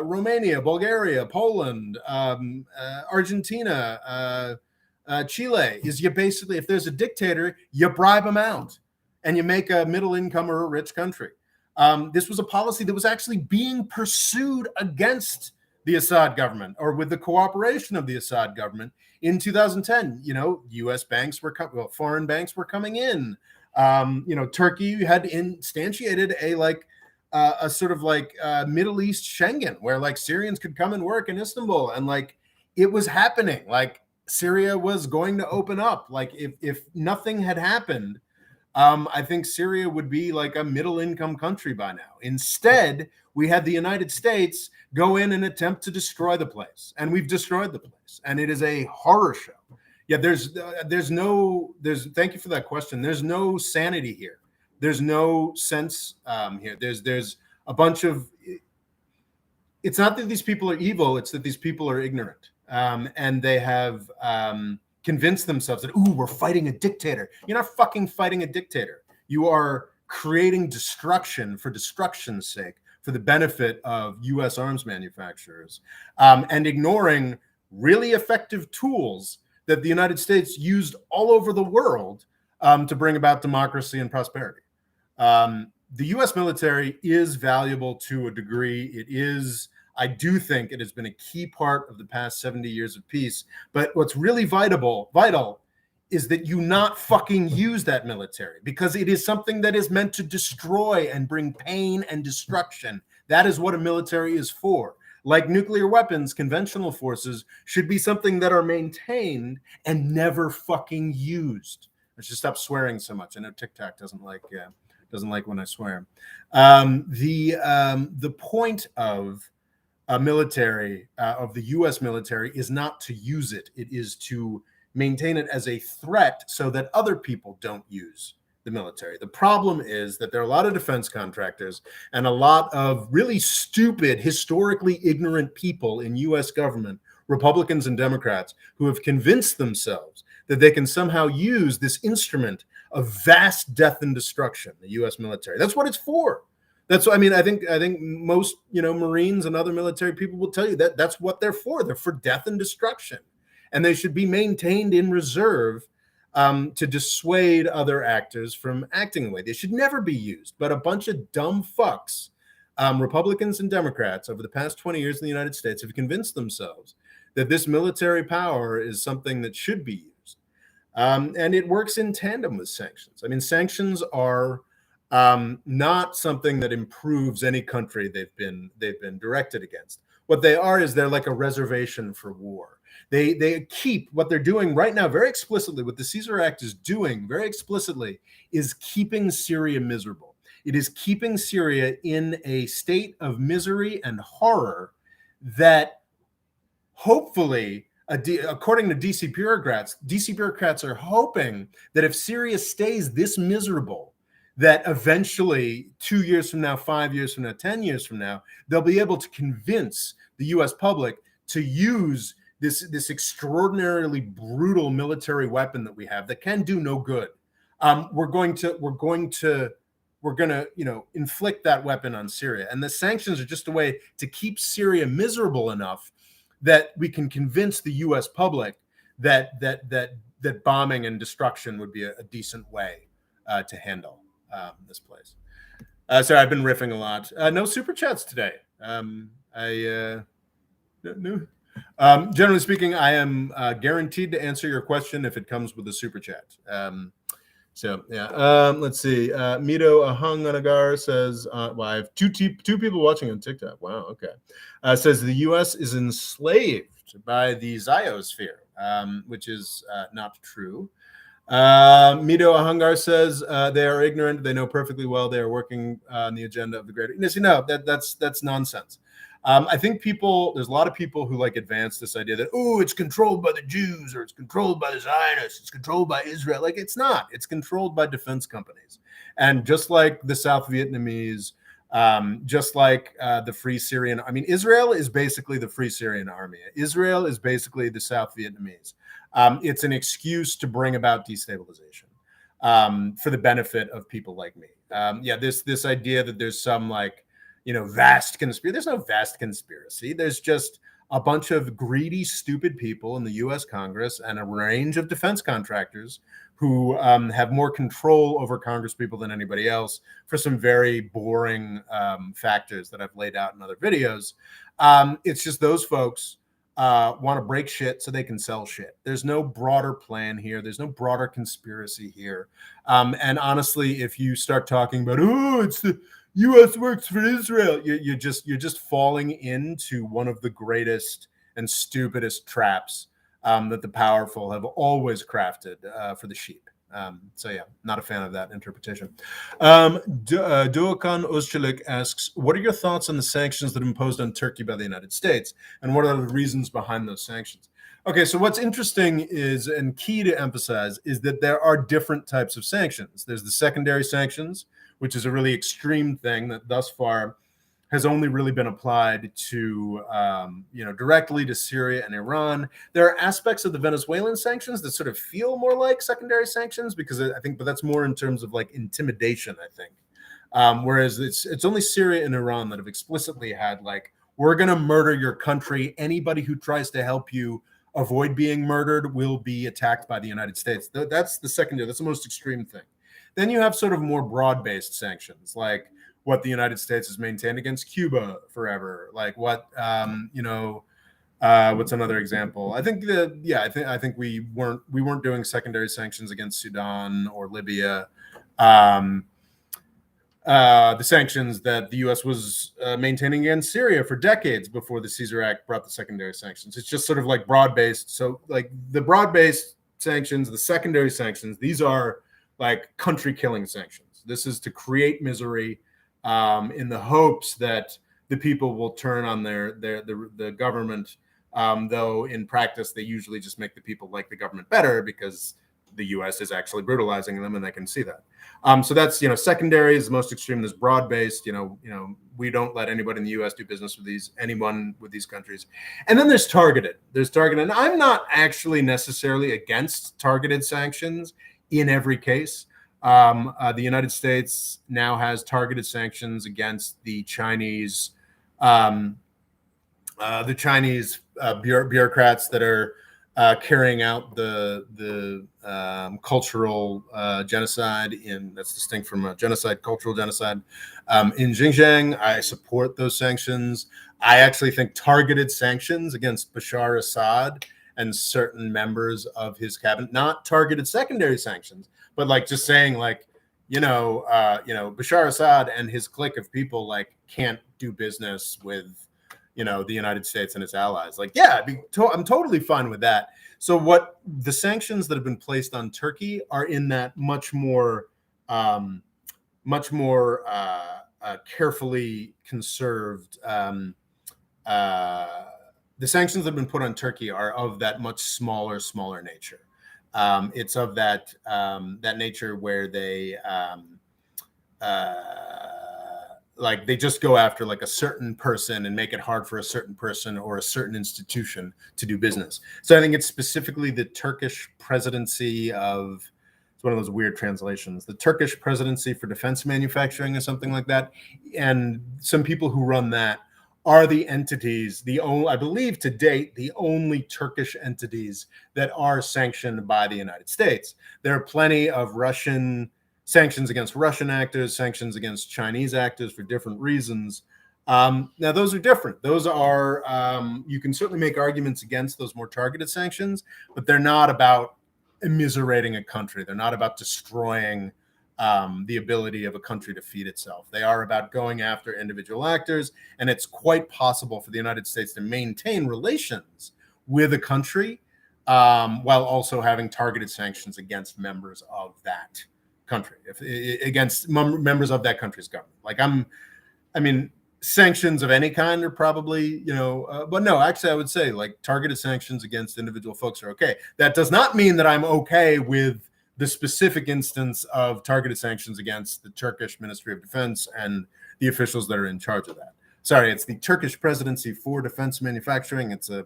Romania, Bulgaria, Poland, Argentina, Chile. Is you basically, if there's a dictator, you bribe them out and you make a middle income or a rich country. This was a policy that was actually being pursued against the Assad government, or with the cooperation of the Assad government in 2010. U.S. banks were foreign banks were coming in. Turkey had instantiated a sort of Middle East Schengen, where Syrians could come and work in Istanbul, and it was happening. Syria was going to open up. If nothing had happened, I think Syria would be like a middle income country by now. Instead, we had the United States go in and attempt to destroy the place, and we've destroyed the place, and it is a horror show. Yeah, thank you for that question. There's no sanity here. There's no sense here. There's a bunch of, it's not that these people are evil, it's that these people are ignorant. And they have convinced themselves that, we're fighting a dictator. You're not fucking fighting a dictator. You are creating destruction for destruction's sake, for the benefit of U.S. arms manufacturers, and ignoring really effective tools that the United States used all over the world to bring about democracy and prosperity. The U.S. military is valuable to a degree. I do think it has been a key part of the past 70 years of peace. But what's really vital is that you not fucking use that military, because it is something that is meant to destroy and bring pain and destruction. That is what a military is for. Like nuclear weapons, conventional forces should be something that are maintained and never fucking used. I should stop swearing so much. I know TikTok doesn't like when I swear. The point of a military, of the U.S. military, is not to use it. It is to maintain it as a threat so that other people don't use the military. The problem is that there are a lot of defense contractors and a lot of really stupid, historically ignorant people in U.S. government, Republicans and Democrats, who have convinced themselves that they can somehow use this instrument of vast death and destruction, the U.S. military. That's what it's for. That's what I mean. I think most Marines and other military people will tell you that that's what they're for. They're for death and destruction, and they should be maintained in reserve to dissuade other actors from acting away. They should never be used. But a bunch of dumb fucks, Republicans and Democrats, over the past 20 years in the United States, have convinced themselves that this military power is something that should be used, and it works in tandem with sanctions. I mean, sanctions are not something that improves any country they've been directed against. What they are is they're like a reservation for war. They keep what they're doing right now very explicitly. What the Caesar Act is doing very explicitly is keeping Syria miserable. It is keeping Syria in a state of misery and horror that hopefully, according to DC bureaucrats are hoping that if Syria stays this miserable, that eventually 2 years from now, 5 years from now, 10 years from now, they'll be able to convince the U.S. public to use this extraordinarily brutal military weapon that we have that can do no good. We're going to inflict that weapon on Syria, and the sanctions are just a way to keep Syria miserable enough that we can convince the U.S. public that bombing and destruction would be a decent way to handle this place. Sorry, I've been riffing a lot. No super chats today. Generally speaking, I am guaranteed to answer your question if it comes with a super chat. Let's see. Mito Ahanganagar says, well, I have two people watching on TikTok. Wow, okay. Says the U.S. is enslaved by the Ziosphere, which is not true. Mito Ahangar says they are ignorant. They know perfectly well they are working on the agenda of the greater. That's nonsense. I think there's a lot of people who advance this idea that, it's controlled by the Jews, or it's controlled by the Zionists, it's controlled by Israel. It's not. It's controlled by defense companies. And just like the South Vietnamese, just like the Free Syrian, Israel is basically the Free Syrian Army. Israel is basically the South Vietnamese. It's an excuse to bring about destabilization. for the benefit of people like me. This idea that there's some vast conspiracy. There's no vast conspiracy. There's just a bunch of greedy, stupid people in the U.S. Congress and a range of defense contractors who have more control over Congress people than anybody else for some very boring factors that I've laid out in other videos. It's just those folks want to break shit so they can sell shit. There's no broader plan here. There's no broader conspiracy here. And honestly, if you start talking about, it's the U.S. works for Israel, you're just falling into one of the greatest and stupidest traps that the powerful have always crafted for the sheep. Not a fan of that interpretation. Duokan Özçelik asks, what are your thoughts on the sanctions that are imposed on Turkey by the United States? And what are the reasons behind those sanctions? Okay, so what's interesting is, and key to emphasize, is that there are different types of sanctions. There's the secondary sanctions, which is a really extreme thing that thus far has only really been applied to, directly to Syria and Iran. There are aspects of the Venezuelan sanctions that sort of feel more like secondary sanctions because but that's more in terms of like intimidation, I think. Whereas it's only Syria and Iran that have explicitly had we're going to murder your country. Anybody who tries to help you avoid being murdered will be attacked by the United States. That's the secondary. That's the most extreme thing. Then you have sort of more broad-based sanctions, like what the United States has maintained against Cuba forever. Like what's another example? I think I think we weren't doing secondary sanctions against Sudan or Libya. The sanctions that the U.S. was maintaining against Syria for decades before the Caesar Act brought the secondary sanctions. It's just sort of like broad-based. So like the broad-based sanctions, the secondary sanctions, these are like country-killing sanctions. This is to create misery in the hopes that the people will turn on the government, though in practice they usually just make the people like the government better because the U.S. is actually brutalizing them and they can see that. So that's secondary is the most extreme. There's broad-based. We don't let anybody in the U.S. do business with anyone with these countries. And then there's targeted. And I'm not actually necessarily against targeted sanctions in every case. The United States now has targeted sanctions against the Chinese bureaucrats that are carrying out the cultural genocide that's distinct from genocide, cultural genocide in Xinjiang. I support those sanctions. I actually think targeted sanctions against Bashar Assad and certain members of his cabinet, not targeted secondary sanctions, but just saying Bashar Assad and his clique of people can't do business with the United States and its allies. I'm totally fine with that. So what the sanctions that have been placed on Turkey are in that much more carefully conserved. The sanctions that have been put on Turkey are of that much smaller nature. It's of that nature where they they just go after a certain person and make it hard for a certain person or a certain institution to do business. So I think it's specifically the Turkish presidency of, it's one of those weird translations, the Turkish presidency for defense manufacturing or something like that. And some people who run that are the entities, I believe to date, the only Turkish entities that are sanctioned by the United States. There are plenty of sanctions against Russian actors, sanctions against Chinese actors for different reasons. Now, those are different. Those are, you can certainly make arguments against those more targeted sanctions, but they're not about immiserating a country. They're not about destroying the ability of a country to feed itself. They are about going after individual actors, and it's quite possible for the United States to maintain relations with a country while also having targeted sanctions against members of that country, against members of that country's government. Sanctions of any kind are probably, but no, actually I would say targeted sanctions against individual folks are okay. That does not mean that I'm okay with the specific instance of targeted sanctions against the Turkish Ministry of Defense and the officials that are in charge of that. Sorry, it's the Turkish Presidency for Defense Manufacturing. It's a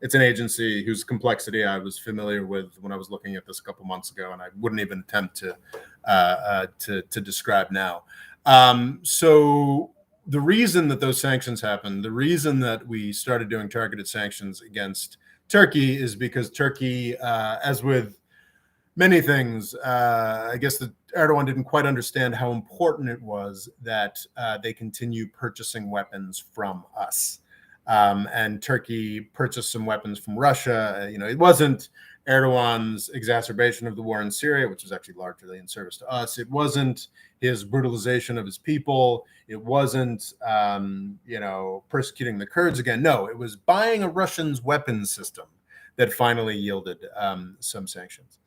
it's an agency whose complexity I was familiar with when I was looking at this a couple months ago, and I wouldn't even attempt to describe now. So the reason that those sanctions happened, the reason that we started doing targeted sanctions against Turkey is because Turkey, as with many things, I guess that Erdogan didn't quite understand how important it was that they continue purchasing weapons from us. And Turkey purchased some weapons from Russia. It wasn't Erdogan's exacerbation of the war in Syria, which was actually largely in service to us. It wasn't his brutalization of his people. It wasn't, persecuting the Kurds again. No, it was buying a Russian's weapons system that finally yielded some sanctions.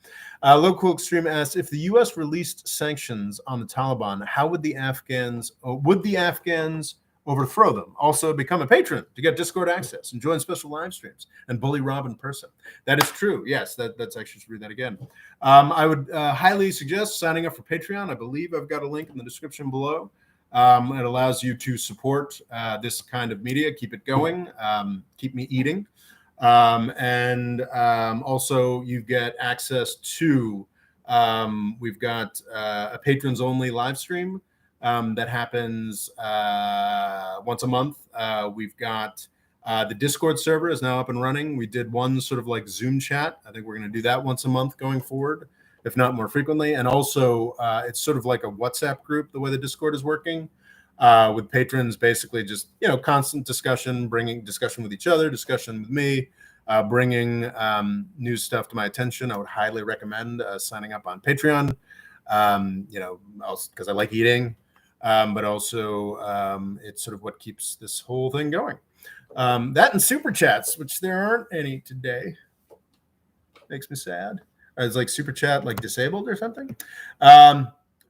Local Extreme asks, if the U.S. released sanctions on the Taliban, how would the Afghans overthrow them? Also, become a patron to get Discord access and join special live streams and bully Rob in person. That is true. Yes, that's actually, read that again. I would highly suggest signing up for Patreon. I believe I've got a link in the description below. It allows you to support this kind of media, keep it going, keep me eating. Also you get access to, we've got a patrons only live stream that happens once a month. We've got the Discord server is now up and running. We did one sort of like Zoom chat. I think we're going to do that once a month going forward, if not more frequently. And also it's sort of like a WhatsApp group, the way the Discord is working. With patrons, basically just, constant discussion, bringing discussion with each other, discussion with me, bringing news stuff to my attention. I would highly recommend signing up on Patreon, because I like eating, but also it's sort of what keeps this whole thing going. That and super chats, which there aren't any today, makes me sad. It's like super chat, like disabled or something.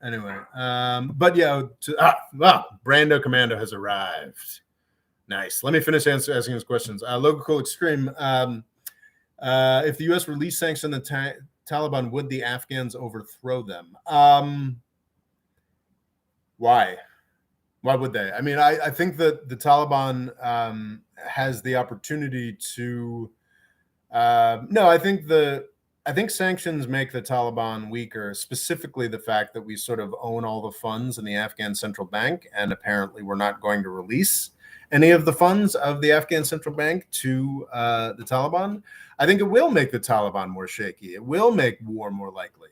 Anyway, but yeah, Brando Commando has arrived. Nice. Let me finish asking his questions. Local Extreme, if the U.S. released sanctions on the Taliban, would the Afghans overthrow them? Why? Why would they? I mean, I think that the Taliban has the opportunity to. No, I think sanctions make the Taliban weaker, specifically the fact that we sort of own all the funds in the Afghan central bank, and apparently we're not going to release any of the funds of the Afghan central bank to the Taliban. I think it will make the Taliban more shaky. It will make war more likely.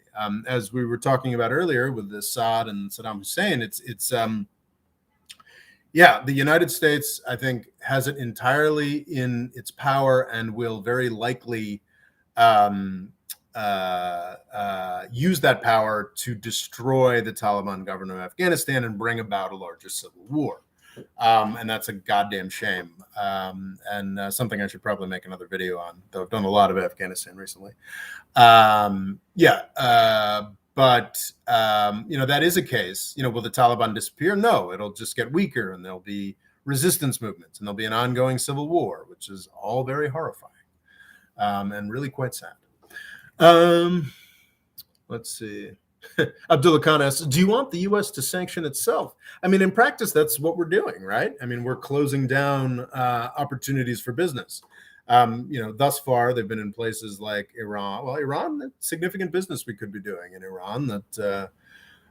As we were talking about earlier with Assad and Saddam Hussein, the United States, I think, has it entirely in its power and will very likely use that power to destroy the Taliban government of Afghanistan and bring about a larger civil war. And that's a goddamn shame. And something I should probably make another video on, though I've done a lot of Afghanistan recently. But that is a case. Will the Taliban disappear? No, it'll just get weaker, and there'll be resistance movements, and there'll be an ongoing civil war, which is all very horrifying and really quite sad. Let's see. Abdullah Khan asks, do you want the U.S. to sanction itself? I mean, in practice, that's what we're doing, right? I mean, we're closing down opportunities for business. Thus far, they've been in places like Iran. Well, Iran, significant business we could be doing in Iran that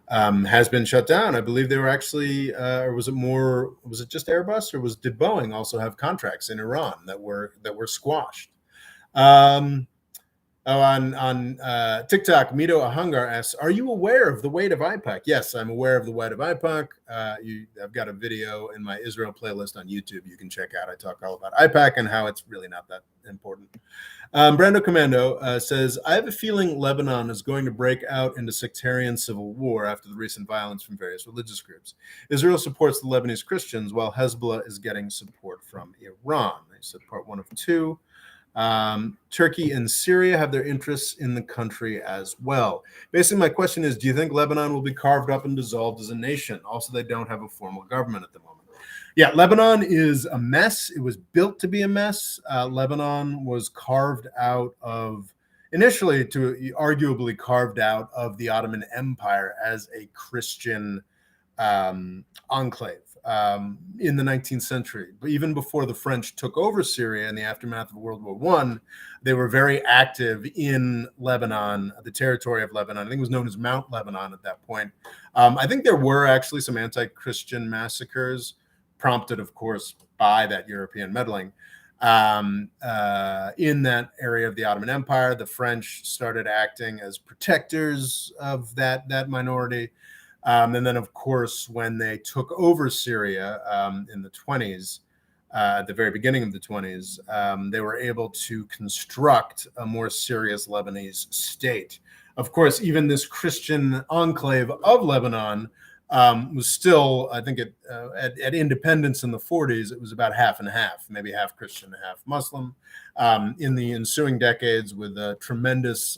has been shut down. I believe they were actually, or was it just Airbus, or did Boeing also have contracts in Iran that were squashed? On TikTok, Mito Ahangar asks, are you aware of the weight of IPAC? Yes, I'm aware of the weight of IPAC. I've got a video in my Israel playlist on YouTube you can check out. I talk all about IPAC and how it's really not that important. Brando Commando says, I have a feeling Lebanon is going to break out into sectarian civil war after the recent violence from various religious groups. Israel supports the Lebanese Christians while Hezbollah is getting support from Iran. I said part 1 of 2. Turkey and Syria have their interests in the country as well. Basically, my question is, do you think Lebanon will be carved up and dissolved as a nation? Also, they don't have a formal government at the moment. Yeah, Lebanon is a mess. It was built to be a mess. Lebanon was initially arguably carved out of the Ottoman Empire as a Christian enclave. in the 19th century. But even before the French took over Syria in the aftermath of World War I, they were very active in Lebanon, the territory of Lebanon. I think it was known as Mount Lebanon at that point. I think there were actually some anti-Christian massacres, prompted, of course, by that European meddling. In that area of the Ottoman Empire, the French started acting as protectors of that minority. And then, of course, when they took over Syria in the 20s, at the very beginning of the 20s, they were able to construct a more serious Lebanese state. Of course, even this Christian enclave of Lebanon was still, I think, at independence in the 40s, it was about half and half, maybe half Christian, half Muslim. In the ensuing decades, with a tremendous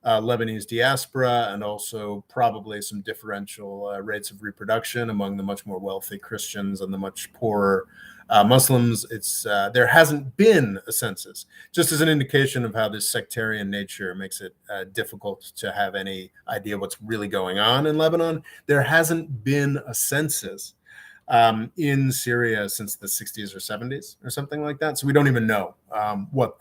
Lebanese diaspora, and also probably some differential rates of reproduction among the much more wealthy Christians and the much poorer Muslims. There hasn't been a census, just as an indication of how this sectarian nature makes it difficult to have any idea what's really going on in Lebanon. There hasn't been a census in Syria since the 60s or 70s or something like that. So we don't even know what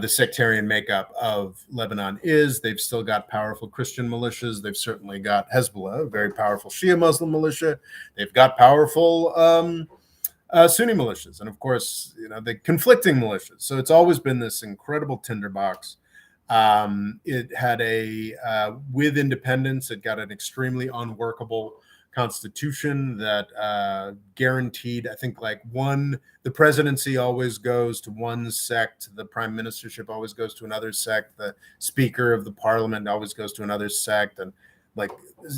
the sectarian makeup of Lebanon is. They've still got powerful Christian militias. They've certainly got Hezbollah, a very powerful Shia Muslim militia. They've got powerful Sunni militias, and of course, the conflicting militias. So it's always been this incredible tinderbox. It had with independence, it got an extremely unworkable constitution that guaranteed, I think, the presidency always goes to one sect, the prime ministership always goes to another sect, the speaker of the parliament always goes to another sect, and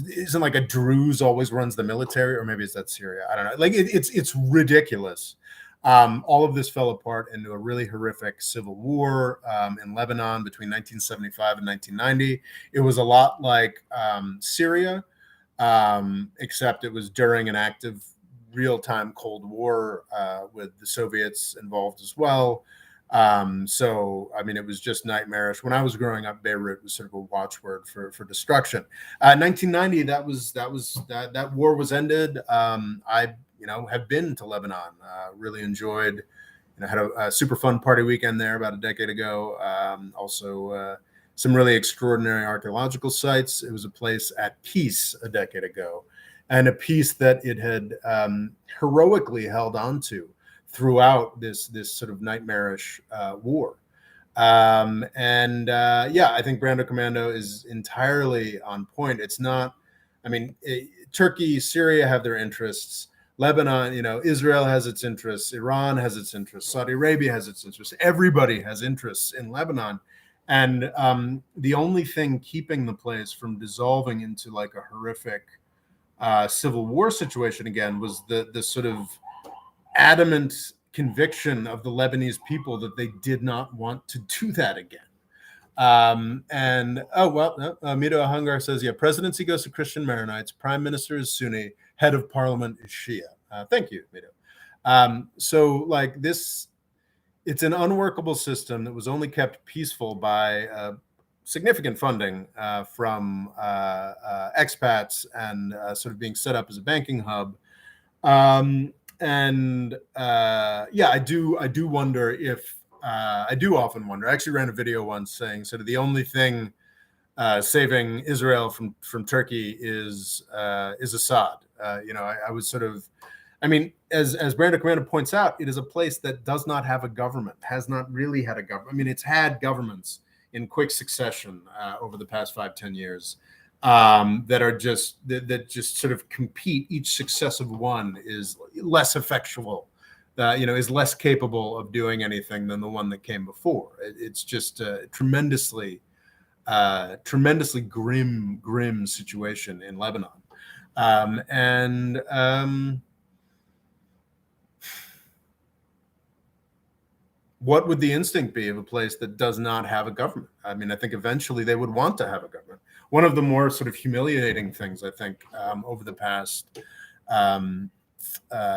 isn't a Druze always runs the military, or maybe is that Syria? I don't know. It's ridiculous. All of this fell apart into a really horrific civil war in Lebanon between 1975 and 1990. It was a lot like Syria, except it was during an active real-time Cold War with the Soviets involved as well. So, I mean, it was just nightmarish. When I was growing up, Beirut was sort of a watchword for destruction. 1990, that war was ended. I have been to Lebanon, really enjoyed, had a super fun party weekend there about a decade ago. Also, some really extraordinary archaeological sites. It was a place at peace a decade ago, and a peace that it had heroically held on to throughout this sort of nightmarish war. I think Brando Commando is entirely on point. It's not, Turkey, Syria have their interests. Lebanon, Israel has its interests. Iran has its interests. Saudi Arabia has its interests. Everybody has interests in Lebanon. And the only thing keeping the place from dissolving into a horrific civil war situation again was the sort of adamant conviction of the Lebanese people that they did not want to do that again. Mito Ahangar says, presidency goes to Christian Maronites, prime minister is Sunni, head of parliament is Shia. Thank you, Mito. It's an unworkable system that was only kept peaceful by significant funding from expats and sort of being set up as a banking hub. I do wonder if I do often wonder. I actually ran a video once saying sort of the only thing saving Israel from Turkey is Assad. I was sort of, as Brando Commando points out, it is a place that does not have a government, has not really had a government. It's had governments in quick succession over the past 5-10 years. That just sort of compete. Each successive one is less effectual, is less capable of doing anything than the one that came before. It's just a tremendously grim situation in Lebanon. What would the instinct be of a place that does not have a government? I think eventually they would want to have a government. One of the more sort of humiliating things, I think, over the past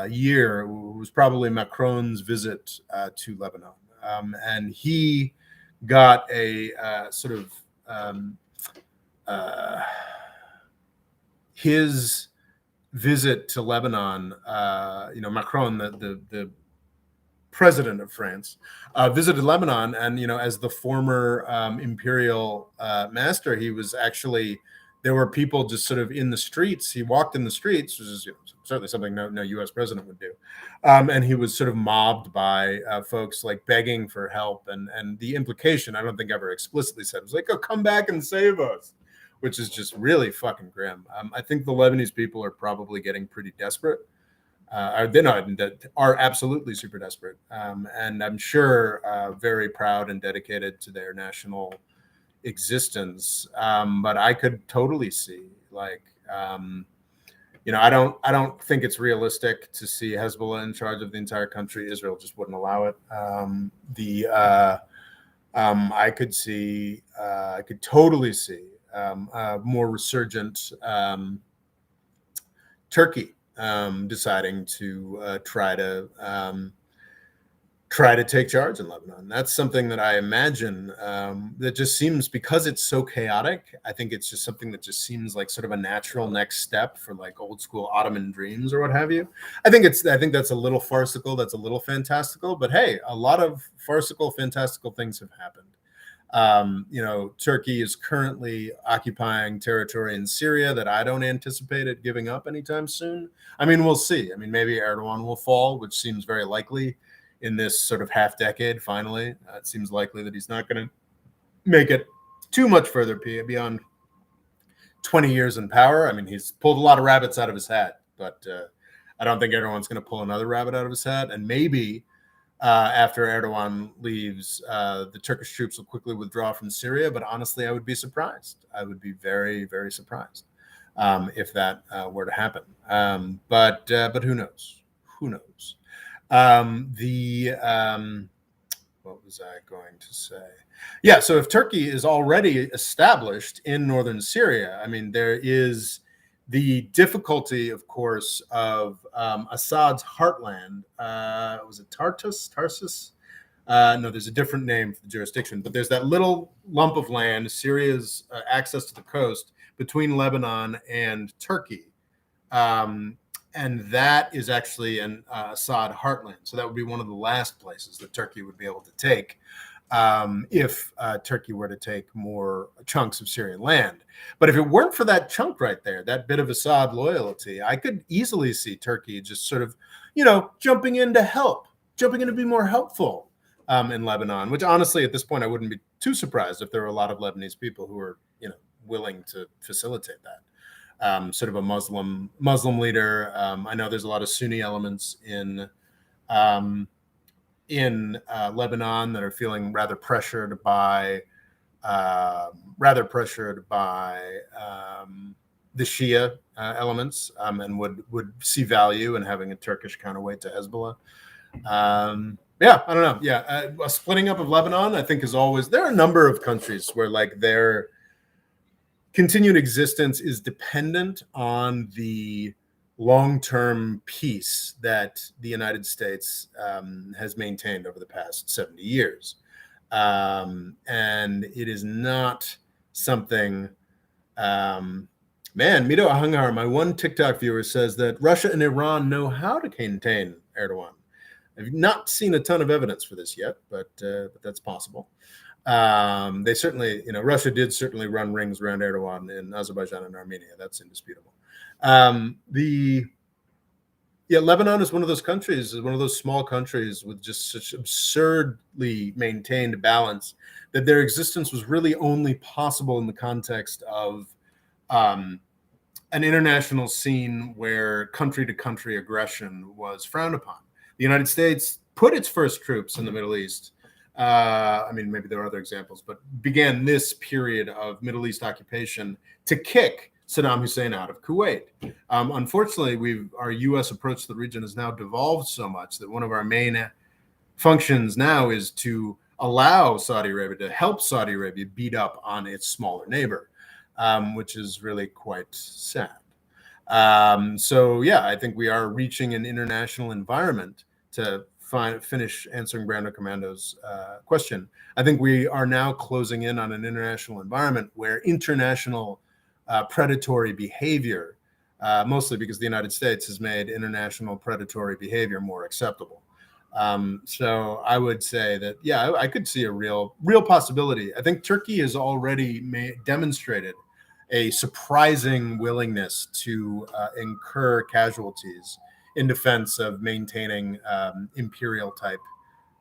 year was probably Macron's visit to Lebanon. And he got a sort of his visit to Lebanon, Macron, the president of France, visited Lebanon, and as the former imperial master, he was actually, there were people just sort of in the streets. He walked in the streets, which is certainly something no U.S. president would do, and he was sort of mobbed by folks like begging for help, and the implication, I don't think ever explicitly said, was like, "Oh, come back and save us," which is just really fucking grim. I think the Lebanese people are probably getting pretty desperate. They're not, are absolutely super desperate, and I'm sure very proud and dedicated to their national existence. But I could totally see, like, I don't think it's realistic to see Hezbollah in charge of the entire country. Israel just wouldn't allow it. I could totally see more resurgent Turkey deciding to try to take charge in Lebanon. That's something that I imagine that just seems, because it's so chaotic, I think it's just something that just seems like sort of a natural next step for like old school Ottoman dreams or what have you. I think that's a little farcical, that's a little fantastical, but hey, a lot of farcical, fantastical things have happened. Turkey is currently occupying territory in Syria that I don't anticipate it giving up anytime soon. I mean, we'll see. I mean, maybe Erdogan will fall, which seems very likely in this sort of half decade. Finally, it seems likely that he's not going to make it too much further beyond 20 years in power. I mean, he's pulled a lot of rabbits out of his hat, but I don't think Erdogan's going to pull another rabbit out of his hat. And maybe after Erdogan leaves, the Turkish troops will quickly withdraw from Syria. But honestly, I would be surprised. I would be very, very surprised if that were to happen. But who knows? Who knows? What was I going to say? Yeah, so if Turkey is already established in northern Syria, I mean, there is the difficulty, of course, of Assad's heartland. Was it Tarsus? No, there's a different name for the jurisdiction, but there's that little lump of land, Syria's access to the coast between Lebanon and Turkey. And that is actually an Assad heartland. So that would be one of the last places that Turkey would be able to take if Turkey were to take more chunks of Syrian land. But if it weren't for that chunk right there, that bit of Assad loyalty, I could easily see Turkey just sort of, jumping in to be more helpful in Lebanon, which honestly, at this point, I wouldn't be too surprised if there were a lot of Lebanese people who are, willing to facilitate that. Sort of a Muslim leader. I know there's a lot of Sunni elements in Lebanon that are feeling rather pressured by the Shia elements, and would see value in having a Turkish counterweight to Hezbollah. I don't know. Yeah, a splitting up of Lebanon, I think, is always, there are a number of countries where like their continued existence is dependent on the long-term peace that the United States has maintained over the past 70 years. And it is not something, Mito Ahangar, my one TikTok viewer, says that Russia and Iran know how to contain Erdogan. I've not seen a ton of evidence for this yet, but that's possible. They certainly, Russia did certainly run rings around Erdogan in Azerbaijan and Armenia. That's indisputable. Lebanon is one of those countries, is one of those small countries with just such absurdly maintained balance that their existence was really only possible in the context of an international scene where country to country aggression was frowned upon. The United States put its first troops in the Middle East. Maybe there are other examples, but began this period of Middle East occupation to kick Saddam Hussein out of Kuwait. Unfortunately, our U.S. approach to the region has now devolved so much that one of our main functions now is to allow Saudi Arabia, to help Saudi Arabia beat up on its smaller neighbor, which is really quite sad. I think we are reaching an international environment to finish answering Brando Commando's question. I think we are now closing in on an international environment where international predatory behavior mostly because the United States has made international predatory behavior more acceptable. So I would say that, yeah, I could see a real possibility. I think Turkey has already demonstrated a surprising willingness to incur casualties in defense of maintaining imperial type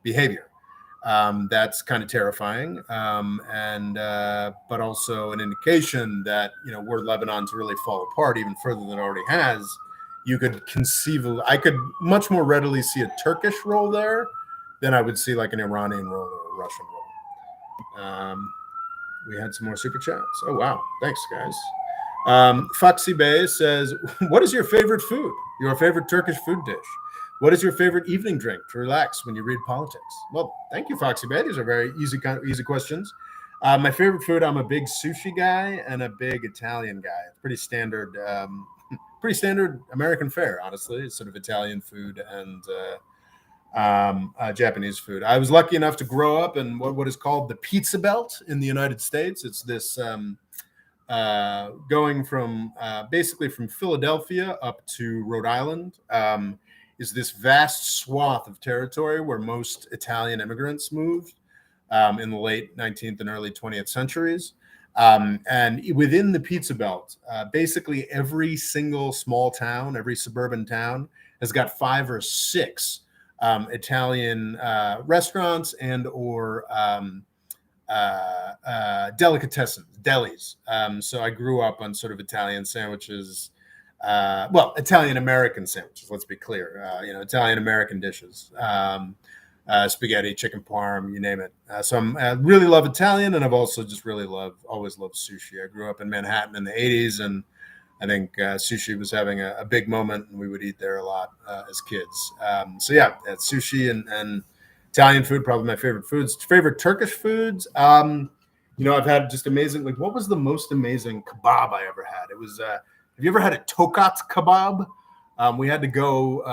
behavior. That's kind of terrifying, and but also an indication that, were Lebanon to really fall apart even further than it already has, you could conceivably, I could much more readily see a Turkish role there than I would see like an Iranian role or a Russian role. We had some more super chats. Oh wow, thanks guys. Foxy Bay says, "What is your favorite food? Your favorite Turkish food dish? What is your favorite evening drink to relax when you read politics?" Well, thank you, Foxy Bay. These are very easy questions. My favorite food, I'm a big sushi guy and a big Italian guy. It's pretty standard American fare, honestly. It's sort of Italian food and Japanese food. I was lucky enough to grow up in what is called the Pizza Belt in the United States. It's this going from basically from Philadelphia up to Rhode Island, is this vast swath of territory where most Italian immigrants moved in the late 19th and early 20th centuries. And within the Pizza Belt, basically every single small town, every suburban town has got 5 or 6 Italian restaurants and or delicatessen delis. So I grew up on sort of Italian sandwiches, Italian American sandwiches. Let's be clear, Italian American dishes, spaghetti, chicken parm, you name it. So I really love Italian, and I've also just always loved sushi. I grew up in Manhattan in the '80s, and I think sushi was having a big moment, and we would eat there a lot as kids. So yeah, sushi and Italian food, probably my favorite foods. Favorite Turkish foods. I've had just amazing. Like, what was the most amazing kebab I ever had? It was. Have you ever had a tokat kebab? We had to go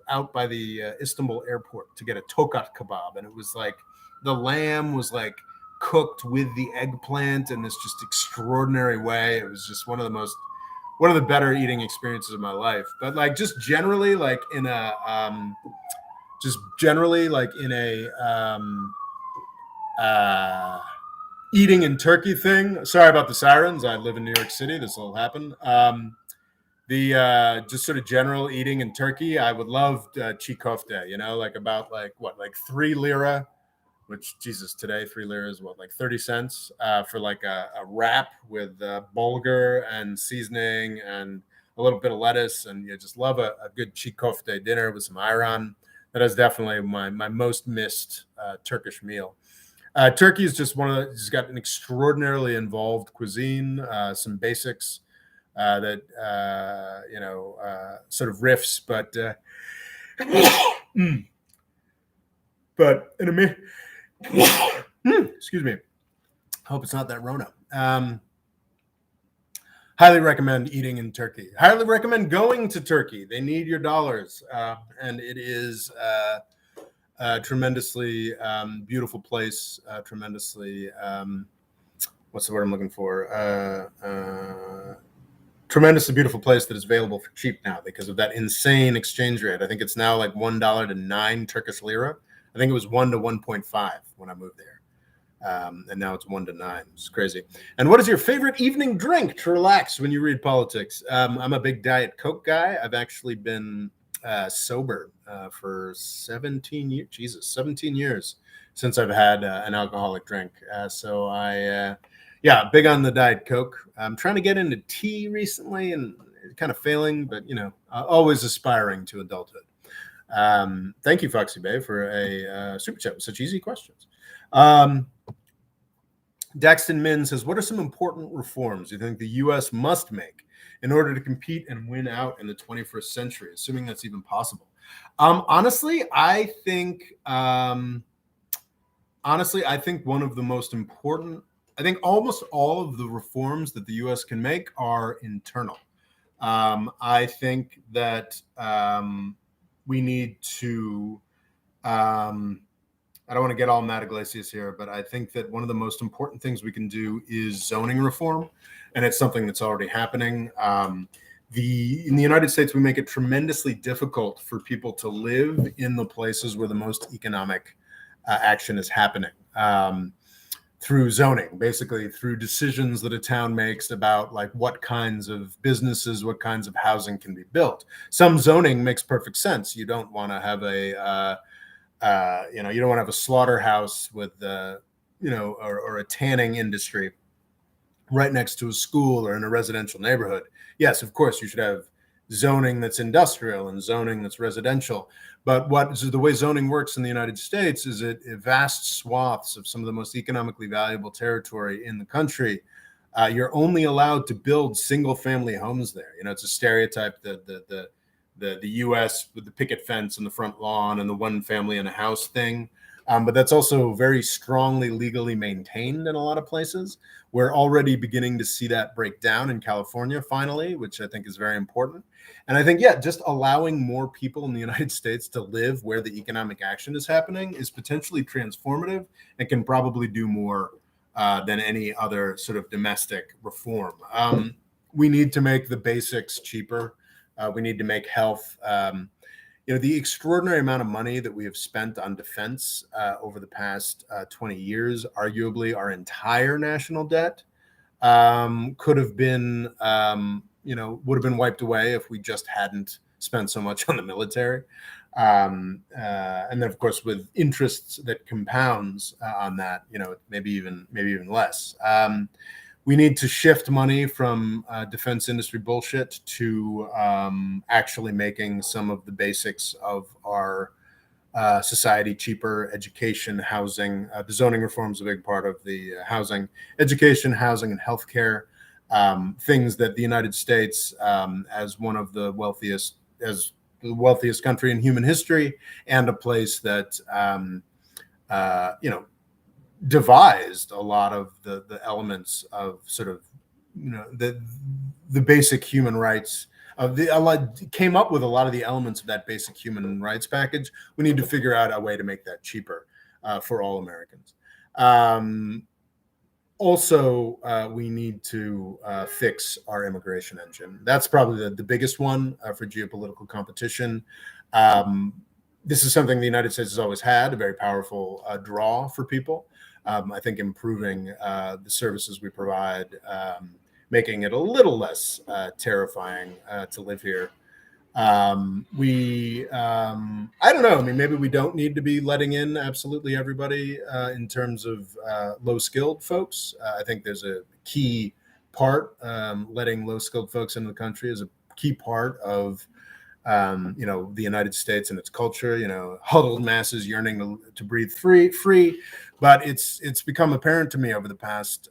out by the Istanbul airport to get a tokat kebab, and it was like the lamb was like cooked with the eggplant in this just extraordinary way. It was just one of the better eating experiences of my life. But like just generally, like in a eating in Turkey thing. Sorry about the sirens. I live in New York City. This will happen. The just sort of general eating in Turkey, I would love çiğ köfte, like about like 3 lira, which Jesus, today 3 lira is like 30 cents for like a wrap with bulgur and seasoning and a little bit of lettuce, and you just love a good çiğ köfte dinner with some ayran. That is definitely my most missed Turkish meal. Turkey is just it's got an extraordinarily involved cuisine, some basics that sort of riffs, but excuse me. Hope it's not that Rona. Highly recommend eating in Turkey. Highly recommend going to Turkey. They need your dollars, and it is a tremendously beautiful place. Tremendously, what's the word I'm looking for? Tremendously beautiful place that is available for cheap now because of that insane exchange rate. I think it's now like $1 to 9 Turkish lira. I think it was 1 to 1.5 when I moved there. And now it's 1 to 9. It's crazy. And what is your favorite evening drink to relax when you read politics? I'm a big Diet Coke guy. I've actually been sober for 17 years. Jesus, 17 years since I've had an alcoholic drink. So big on the Diet Coke. I'm trying to get into tea recently and kind of failing, but always aspiring to adulthood. Thank you, Foxy Bay, for a super chat with such easy questions. Daxton Min says, what are some important reforms you think the U.S. must make in order to compete and win out in the 21st century, assuming that's even possible? Honestly, I think one of the most important, I think almost all of the reforms that the U.S. can make are internal. I think that we need to, I don't want to get all Matt Iglesias here, but I think that one of the most important things we can do is zoning reform, and it's something that's already happening. in the United States, we make it tremendously difficult for people to live in the places where the most economic action is happening. Through zoning, basically through decisions that a town makes about like what kinds of businesses, what kinds of housing can be built. Some zoning makes perfect sense. You don't want to have you don't want to have a slaughterhouse with or a tanning industry right next to a school or in a residential neighborhood. Yes, of course, you should have zoning that's industrial and zoning that's residential. But the way zoning works in the United States is vast swaths of some of the most economically valuable territory in the country. You're only allowed to build single family homes there. It's a stereotype that the U.S. with the picket fence and the front lawn and the one family in a house thing. But that's also very strongly legally maintained in a lot of places. We're already beginning to see that break down in California finally, which I think is very important. And I think, just allowing more people in the United States to live where the economic action is happening is potentially transformative and can probably do more than any other sort of domestic reform. We need to make the basics cheaper. We need to make health. The extraordinary amount of money that we have spent on defense over the past 20 years, arguably our entire national debt, could have been, would have been wiped away if we just hadn't spent so much on the military. And then, of course, with interests that compounds on that, maybe even less. We need to shift money from defense industry bullshit to actually making some of the basics of our society cheaper. Education, housing, the zoning reform is a big part of the housing, education, housing, and healthcare. Things that the United States, as one of the wealthiest, as the wealthiest country in human history, and a place that devised a lot of the elements of sort of the basic human rights came up with a lot of the elements of that basic human rights package. We need to figure out a way to make that cheaper for all Americans. Also, we need to fix our immigration engine. That's probably the biggest one for geopolitical competition. This is something the United States has always had, a very powerful draw for people. I think improving the services we provide, making it a little less terrifying to live here. I don't know. I mean, maybe we don't need to be letting in absolutely everybody in terms of low-skilled folks. I think there's a key part, letting low-skilled folks into the country is a key part of the United States and its culture, huddled masses yearning to breathe free. But it's become apparent to me over the past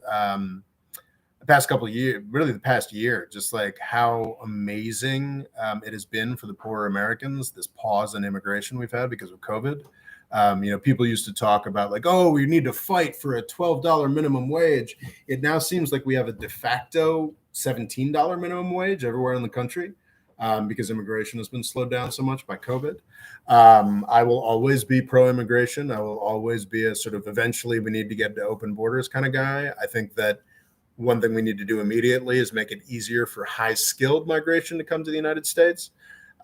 couple of years, really the past year, just like how amazing it has been for the poorer Americans, this pause in immigration we've had because of COVID. People used to talk about like, oh, we need to fight for a $12 minimum wage. It now seems like we have a de facto $17 minimum wage everywhere in the country. Because immigration has been slowed down so much by COVID. I will always be pro-immigration. I will always be a sort of eventually we need to get to open borders kind of guy. I think that one thing we need to do immediately is make it easier for high-skilled migration to come to the United States.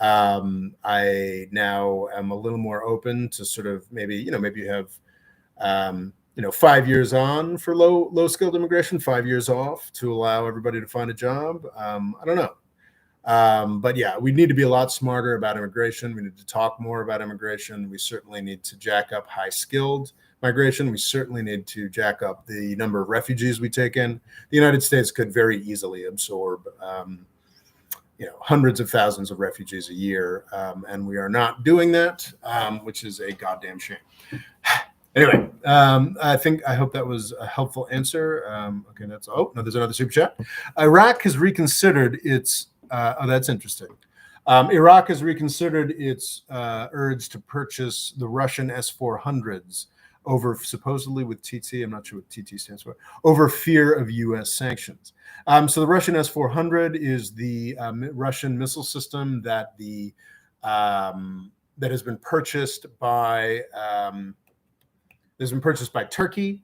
I now am a little more open to sort of maybe you have 5 years on for low-skilled immigration, 5 years off to allow everybody to find a job. I don't know. But yeah, we need to be a lot smarter about immigration. We need to talk more about immigration. We certainly need to jack up high-skilled migration. We certainly need to jack up the number of refugees we take in. The United States could very easily absorb, hundreds of thousands of refugees a year, and we are not doing that, which is a goddamn shame. Anyway, I hope that was a helpful answer. Okay, there's another super chat. Iraq has reconsidered its. That's interesting. Iraq has reconsidered its urge to purchase the Russian S-400s over supposedly with TT. I'm not sure what TT stands for. Over fear of U.S. sanctions. So the Russian S-400 is the Russian missile system that that has been purchased by Turkey.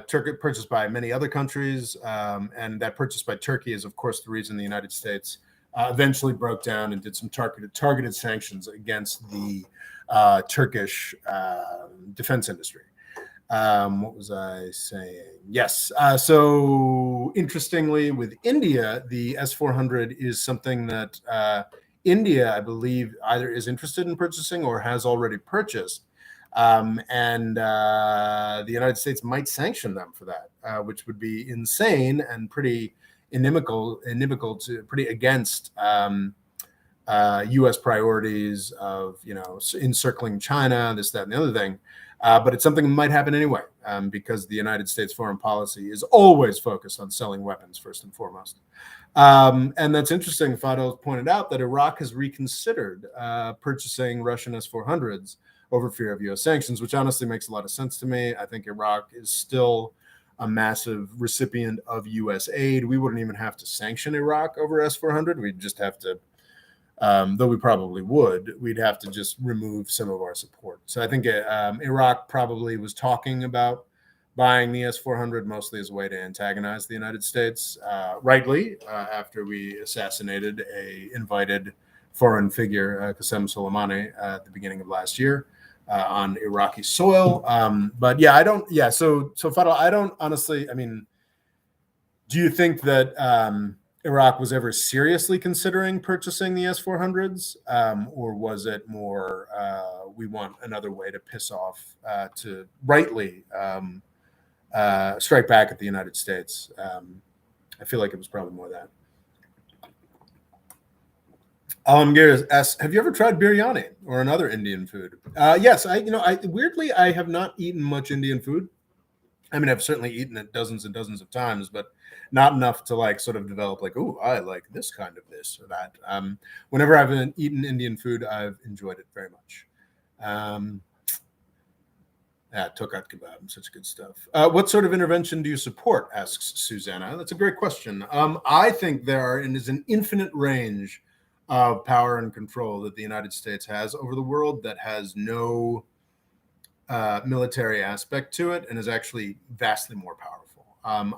Turkey purchased by many other countries, and that purchase by Turkey is, of course, the reason the United States eventually broke down and did some targeted sanctions against the Turkish defense industry. What was I saying? Yes. So interestingly, with India, the S-400 is something that India, I believe, either is interested in purchasing or has already purchased. And the United States might sanction them for that, which would be insane and pretty inimical to pretty against U.S. priorities of, encircling China, this, that, and the other thing. But it's something that might happen anyway, because the United States foreign policy is always focused on selling weapons first and foremost. And that's interesting. Fadel pointed out that Iraq has reconsidered purchasing Russian S-400s over fear of U.S. sanctions, which honestly makes a lot of sense to me. I think Iraq is still a massive recipient of U.S. aid. We wouldn't even have to sanction Iraq over S-400. We'd just have to, though we probably would, we'd have to just remove some of our support. So I think Iraq probably was talking about buying the S-400 mostly as a way to antagonize the United States, rightly, after we assassinated a invited foreign figure, Qasem Soleimani, at the beginning of last year. On Iraqi soil. But yeah, so Fadl, I don't honestly, I mean, do you think that Iraq was ever seriously considering purchasing the S-400s? Or was it more, we want another way to piss off, to rightly strike back at the United States? I feel like it was probably more that. Alamgir asks, have you ever tried biryani or another Indian food? Yes, weirdly, I have not eaten much Indian food. I mean, I've certainly eaten it dozens and dozens of times, but not enough to like sort of develop like, oh, I like this kind of this or that. Whenever I've eaten Indian food, I've enjoyed it very much. Tokat kebab, such good stuff. What sort of intervention do you support? Asks Susanna. That's a great question. I think there is an infinite range of power and control that the United States has over the world that has no military aspect to it and is actually vastly more powerful.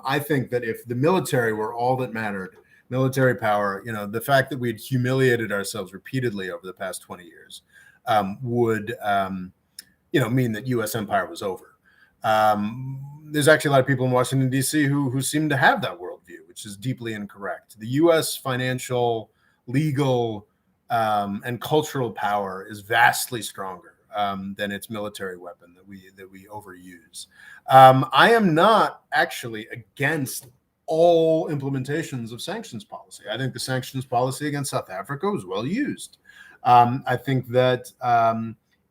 I think that if the military were all that mattered, military power, the fact that we'd humiliated ourselves repeatedly over the past 20 years would, mean that U.S. empire was over. There's actually a lot of people in Washington, D.C. who seem to have that worldview, which is deeply incorrect. The U.S. financial, legal, and cultural power is vastly stronger than its military weapon that we overuse. I am not actually against all implementations of sanctions policy. I think the sanctions policy against South Africa was well used. I think that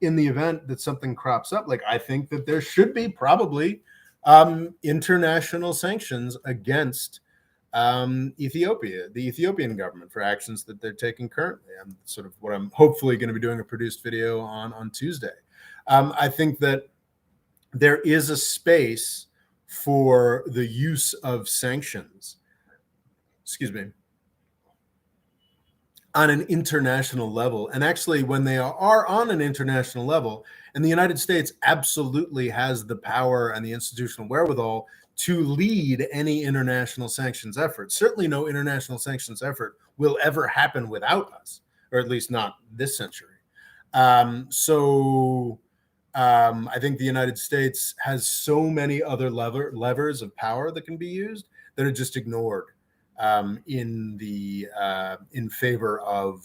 in the event that something crops up, I think that there should be probably international sanctions against Ethiopia, the Ethiopian government, for actions that they're taking currently. And sort of what I'm hopefully going to be doing a produced video on Tuesday. I think that there is a space for the use of sanctions, on an international level. And actually, when they are on an international level, and the United States absolutely has the power and the institutional wherewithal to lead any international sanctions effort. Certainly no international sanctions effort will ever happen without us, or at least not this century. I think the United States has so many other levers of power that can be used that are just ignored in favor of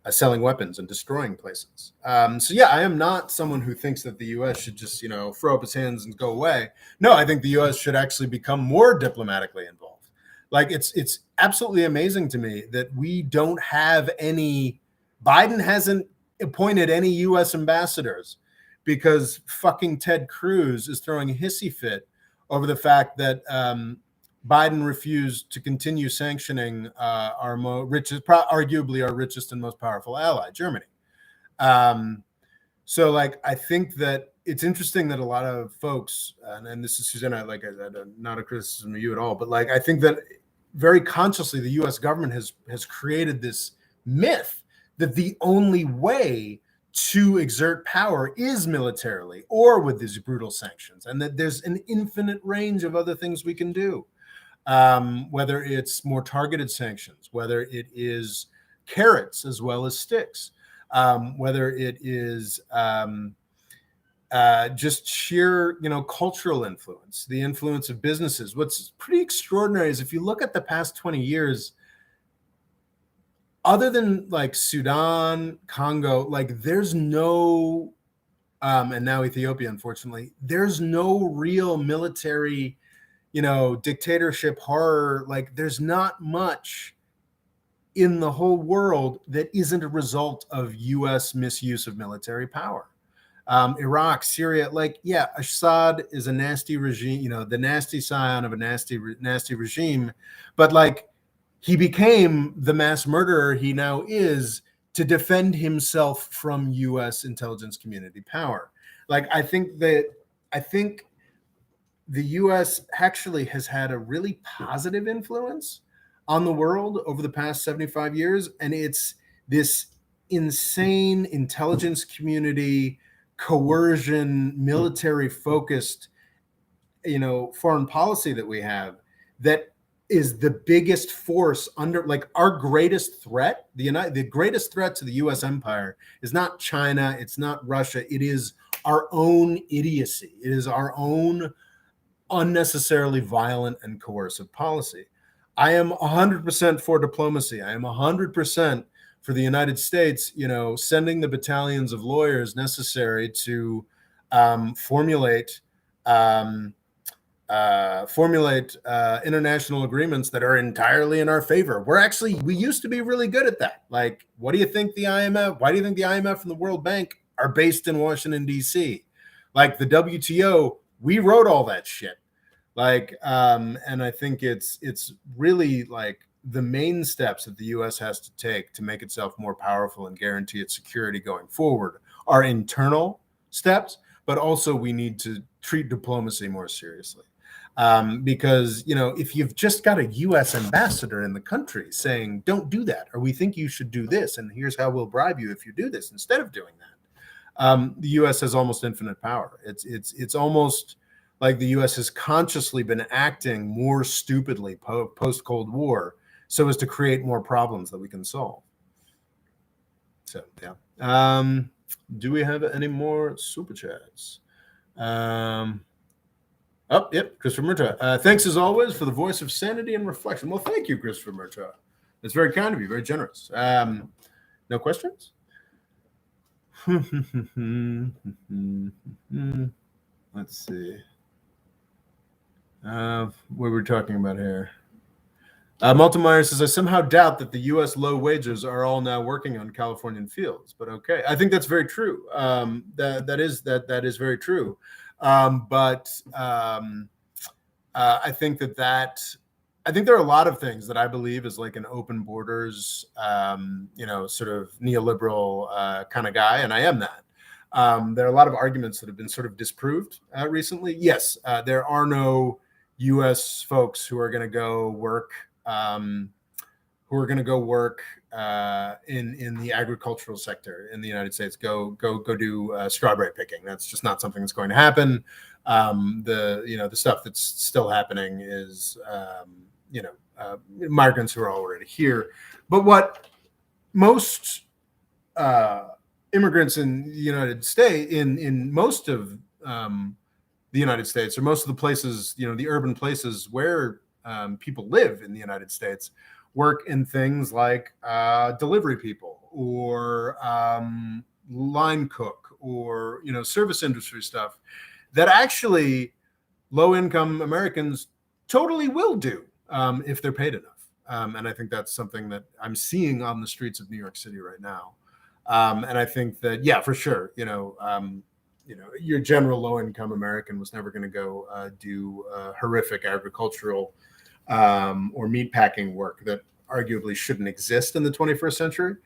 selling weapons and destroying places. I am not someone who thinks that the U.S. should just, throw up its hands and go away. No, I think the U.S. should actually become more diplomatically involved. It's absolutely amazing to me that we don't have any. Biden hasn't appointed any U.S. ambassadors because fucking Ted Cruz is throwing a hissy fit over the fact that Biden refused to continue sanctioning our arguably our richest and most powerful ally, Germany. I think that it's interesting that a lot of folks, and this is Susanna, not a criticism of you at all, but I think that very consciously the U.S. government has created this myth that the only way to exert power is militarily or with these brutal sanctions, and that there's an infinite range of other things we can do. whether it's more targeted sanctions, whether it is carrots as well as sticks, whether it is just sheer, cultural influence, the influence of businesses. What's pretty extraordinary is if you look at the past 20 years, other than like Sudan, Congo, like there's no, and now Ethiopia, unfortunately, there's no real military, dictatorship horror. Like there's not much in the whole world that isn't a result of U.S. misuse of military power. Iraq, Syria, like, yeah, Assad is a nasty regime, the nasty scion of a nasty regime, but like he became the mass murderer he now is to defend himself from U.S. intelligence community power. Like, I think the U.S. actually has had a really positive influence on the world over the past 75 years, and it's this insane intelligence community coercion, military focused, foreign policy that we have that is the biggest force under, like, our greatest threat. The greatest threat to the U.S. empire is not China, it's not Russia, it is our own idiocy. It is our own unnecessarily violent and coercive policy. I am 100% for diplomacy. I am 100% for the United States, sending the battalions of lawyers necessary to formulate international agreements that are entirely in our favor. We used to be really good at that. Like, what do you think the IMF? Why do you think the IMF and the World Bank are based in Washington, D.C.? Like the WTO, we wrote all that shit. Like, and I think it's really like the main steps that the U.S. has to take to make itself more powerful and guarantee its security going forward are internal steps, but also we need to treat diplomacy more seriously. Because, if you've just got a U.S. ambassador in the country saying, don't do that, or we think you should do this, and here's how we'll bribe you if you do this instead of doing that, the U.S. has almost infinite power. It's almost like the U.S. has consciously been acting more stupidly post-Cold War so as to create more problems that we can solve. So, yeah. Do we have any more super chats? Oh, yep, Christopher Murtaugh. Thanks as always for the voice of sanity and reflection. Well, thank you, Christopher Murtaugh. That's very kind of you, very generous. No questions? Let's see. What we're talking about here. Multimeyer says, I somehow doubt that the U.S. low wages are all now working on Californian fields, but okay. I think that's very true. That is very true. But I think I think there are a lot of things that I believe is like an open borders, sort of neoliberal kind of guy, and I am that. There are a lot of arguments that have been sort of disproved recently. Yes, there are no U.S. folks who are going to go work in the agricultural sector in the United States. Go do strawberry picking. That's just not something that's going to happen. The stuff that's still happening is migrants who are already here. But what most immigrants in the United States, in most of the United States, or most of the places, the urban places where people live in the United States, work in things like delivery people or line cook or service industry stuff that actually low-income Americans totally will do if they're paid enough. And I think that's something that I'm seeing on the streets of New York City right now. And I think that, yeah, for sure, your general low-income American was never going to go do horrific agricultural or meatpacking work that arguably shouldn't exist in the 21st century.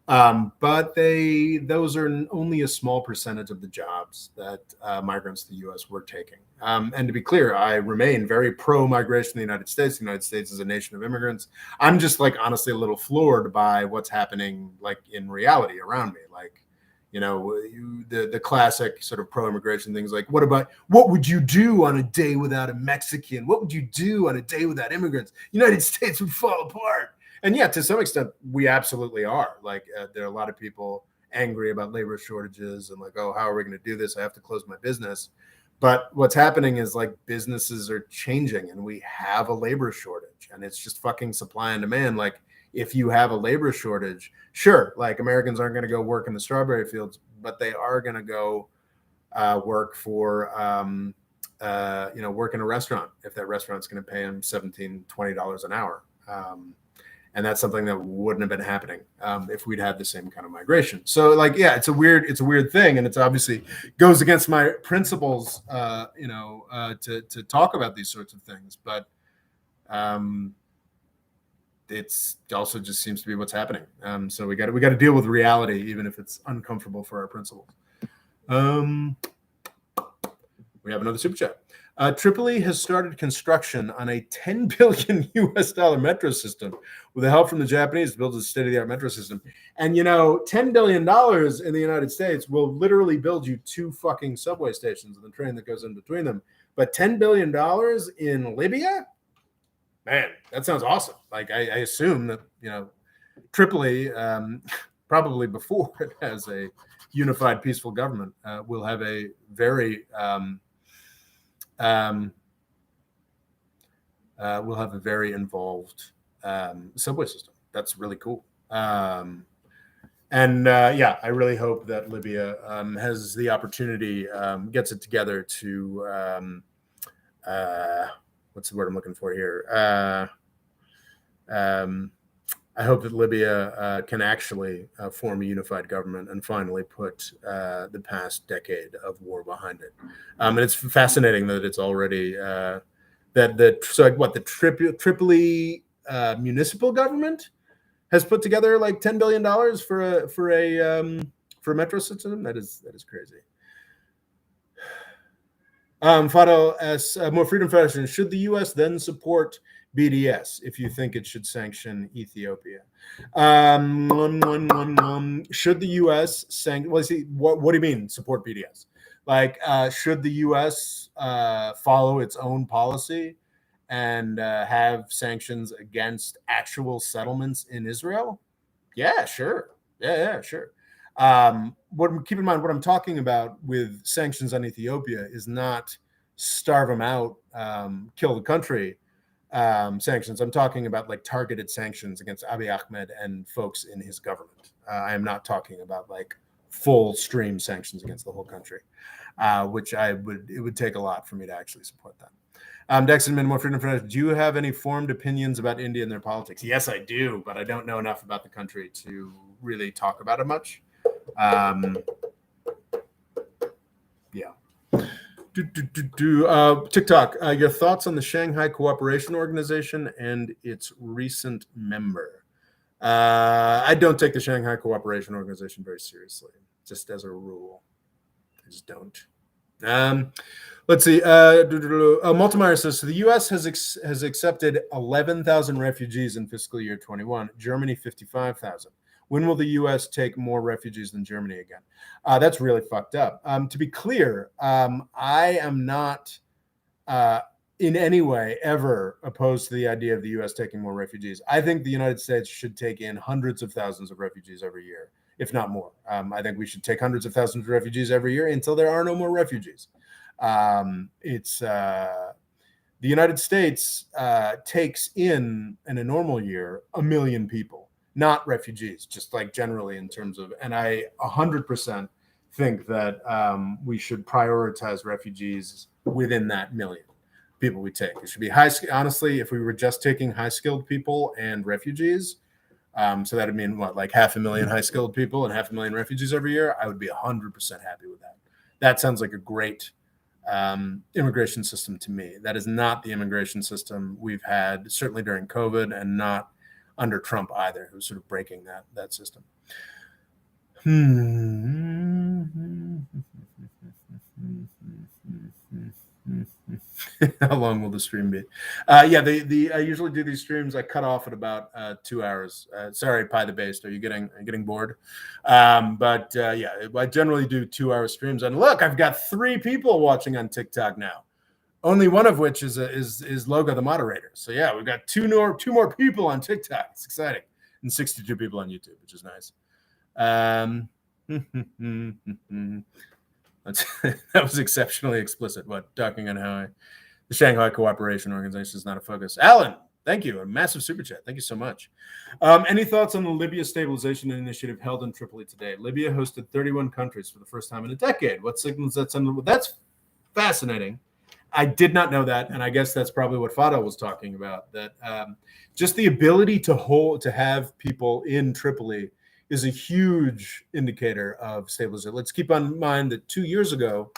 But those are only a small percentage of the jobs that migrants to the U.S. were taking. And to be clear, I remain very pro-migration in the United States. The United States is a nation of immigrants. I'm just honestly a little floored by what's happening in reality around me. the classic sort of pro-immigration things like, what would you do on a day without a Mexican? What would you do on a day without immigrants? United States would fall apart. And yeah, to some extent, we absolutely are. Like, there are a lot of people angry about labor shortages and like, oh, how are we going to do this? I have to close my business. But what's happening is like businesses are changing and we have a labor shortage, and it's just fucking supply and demand. Like, if you have a labor shortage, sure, like Americans aren't going to go work in the strawberry fields, but they are going to go work for, work in a restaurant if that restaurant's going to pay them $17, $20 an hour. And that's something that wouldn't have been happening if we'd had the same kind of migration. So, like, yeah, it's a weird thing, and it's obviously goes against my principles, to talk about these sorts of things. But it's also just seems to be what's happening. So we got to deal with reality, even if it's uncomfortable for our principles. We have another super chat. Tripoli has started construction on a $10 billion US metro system with the help from the Japanese to build a state-of-the-art metro system. And, $10 billion in the United States will literally build you 2 fucking subway stations and the train that goes in between them. But $10 billion in Libya? Man, that sounds awesome. Like, I assume that, Tripoli, probably before it has a unified, peaceful government, will have a very involved subway system. That's really cool. I really hope that Libya has the opportunity, gets it together to what's the word I'm looking for here? I hope that Libya can actually form a unified government and finally put the past decade of war behind it. And it's fascinating that it's already the Tripoli municipal government has put together like $10 billion for a metro system. That is crazy. Fado asks, more freedom fashion. Should the U.S. then support BDS if you think it should sanction Ethiopia? Should the U.S. sanction? Well, see, what do you mean support BDS? Like, should the U.S. Follow its own policy and have sanctions against actual settlements in Israel? Yeah, sure. Yeah, sure. Keep in mind, what I'm talking about with sanctions on Ethiopia is not starve them out, kill the country sanctions. I'm talking about like targeted sanctions against Abiy Ahmed and folks in his government. I am not talking about like full stream sanctions against the whole country, which it would take a lot for me to actually support that. Dexon, more freedom for. Do you have any formed opinions about India and their politics? Yes, I do, but I don't know enough about the country to really talk about it much. TikTok, your thoughts on the Shanghai Cooperation Organization and its recent member? I don't take the Shanghai Cooperation Organization very seriously, just as a rule. I just don't. Let's see. Multimeyer says, so the U.S. has accepted 11,000 refugees in fiscal year 21. Germany 55,000. When will the U.S. take more refugees than Germany again? That's really fucked up. To be clear, I am not in any way ever opposed to the idea of the U.S. taking more refugees. I think the United States should take in hundreds of thousands of refugees every year, if not more. I think we should take hundreds of thousands of refugees every year until there are no more refugees. The United States takes in a normal year 1 million people, not refugees, just like generally in terms of, and I 100% think that we should prioritize refugees within that million people we take. It should be honestly, if we were just taking high-skilled people and refugees, so that would mean what, like 500,000 high-skilled people and 500,000 refugees every year, I would be 100% happy with that. That sounds like a great immigration system to me. That is not the immigration system we've had, certainly during COVID, and not under Trump either, who's sort of breaking that system. How long will the stream be? Yeah, I usually do these streams. I cut off at about 2 hours. Sorry, Pie the Based. Are you getting bored? Yeah, I generally do 2 hour streams. And look, I've got 3 people watching on TikTok now. Only one of which is Loga, the moderator. So yeah, we've got two more people on TikTok. It's exciting, and 62 people on YouTube, which is nice. That was exceptionally explicit. What, talking on how the Shanghai Cooperation Organization is not a focus. Alan, thank you. A massive super chat. Thank you so much. Any thoughts on the Libya stabilization initiative held in Tripoli today? Libya hosted 31 countries for the first time in a decade. What signals that send? That's fascinating. I did not know that, and I guess that's probably what Fadel was talking about. That just the ability to have people in Tripoli is a huge indicator of stabilization. Let's keep in mind that 2 years ago,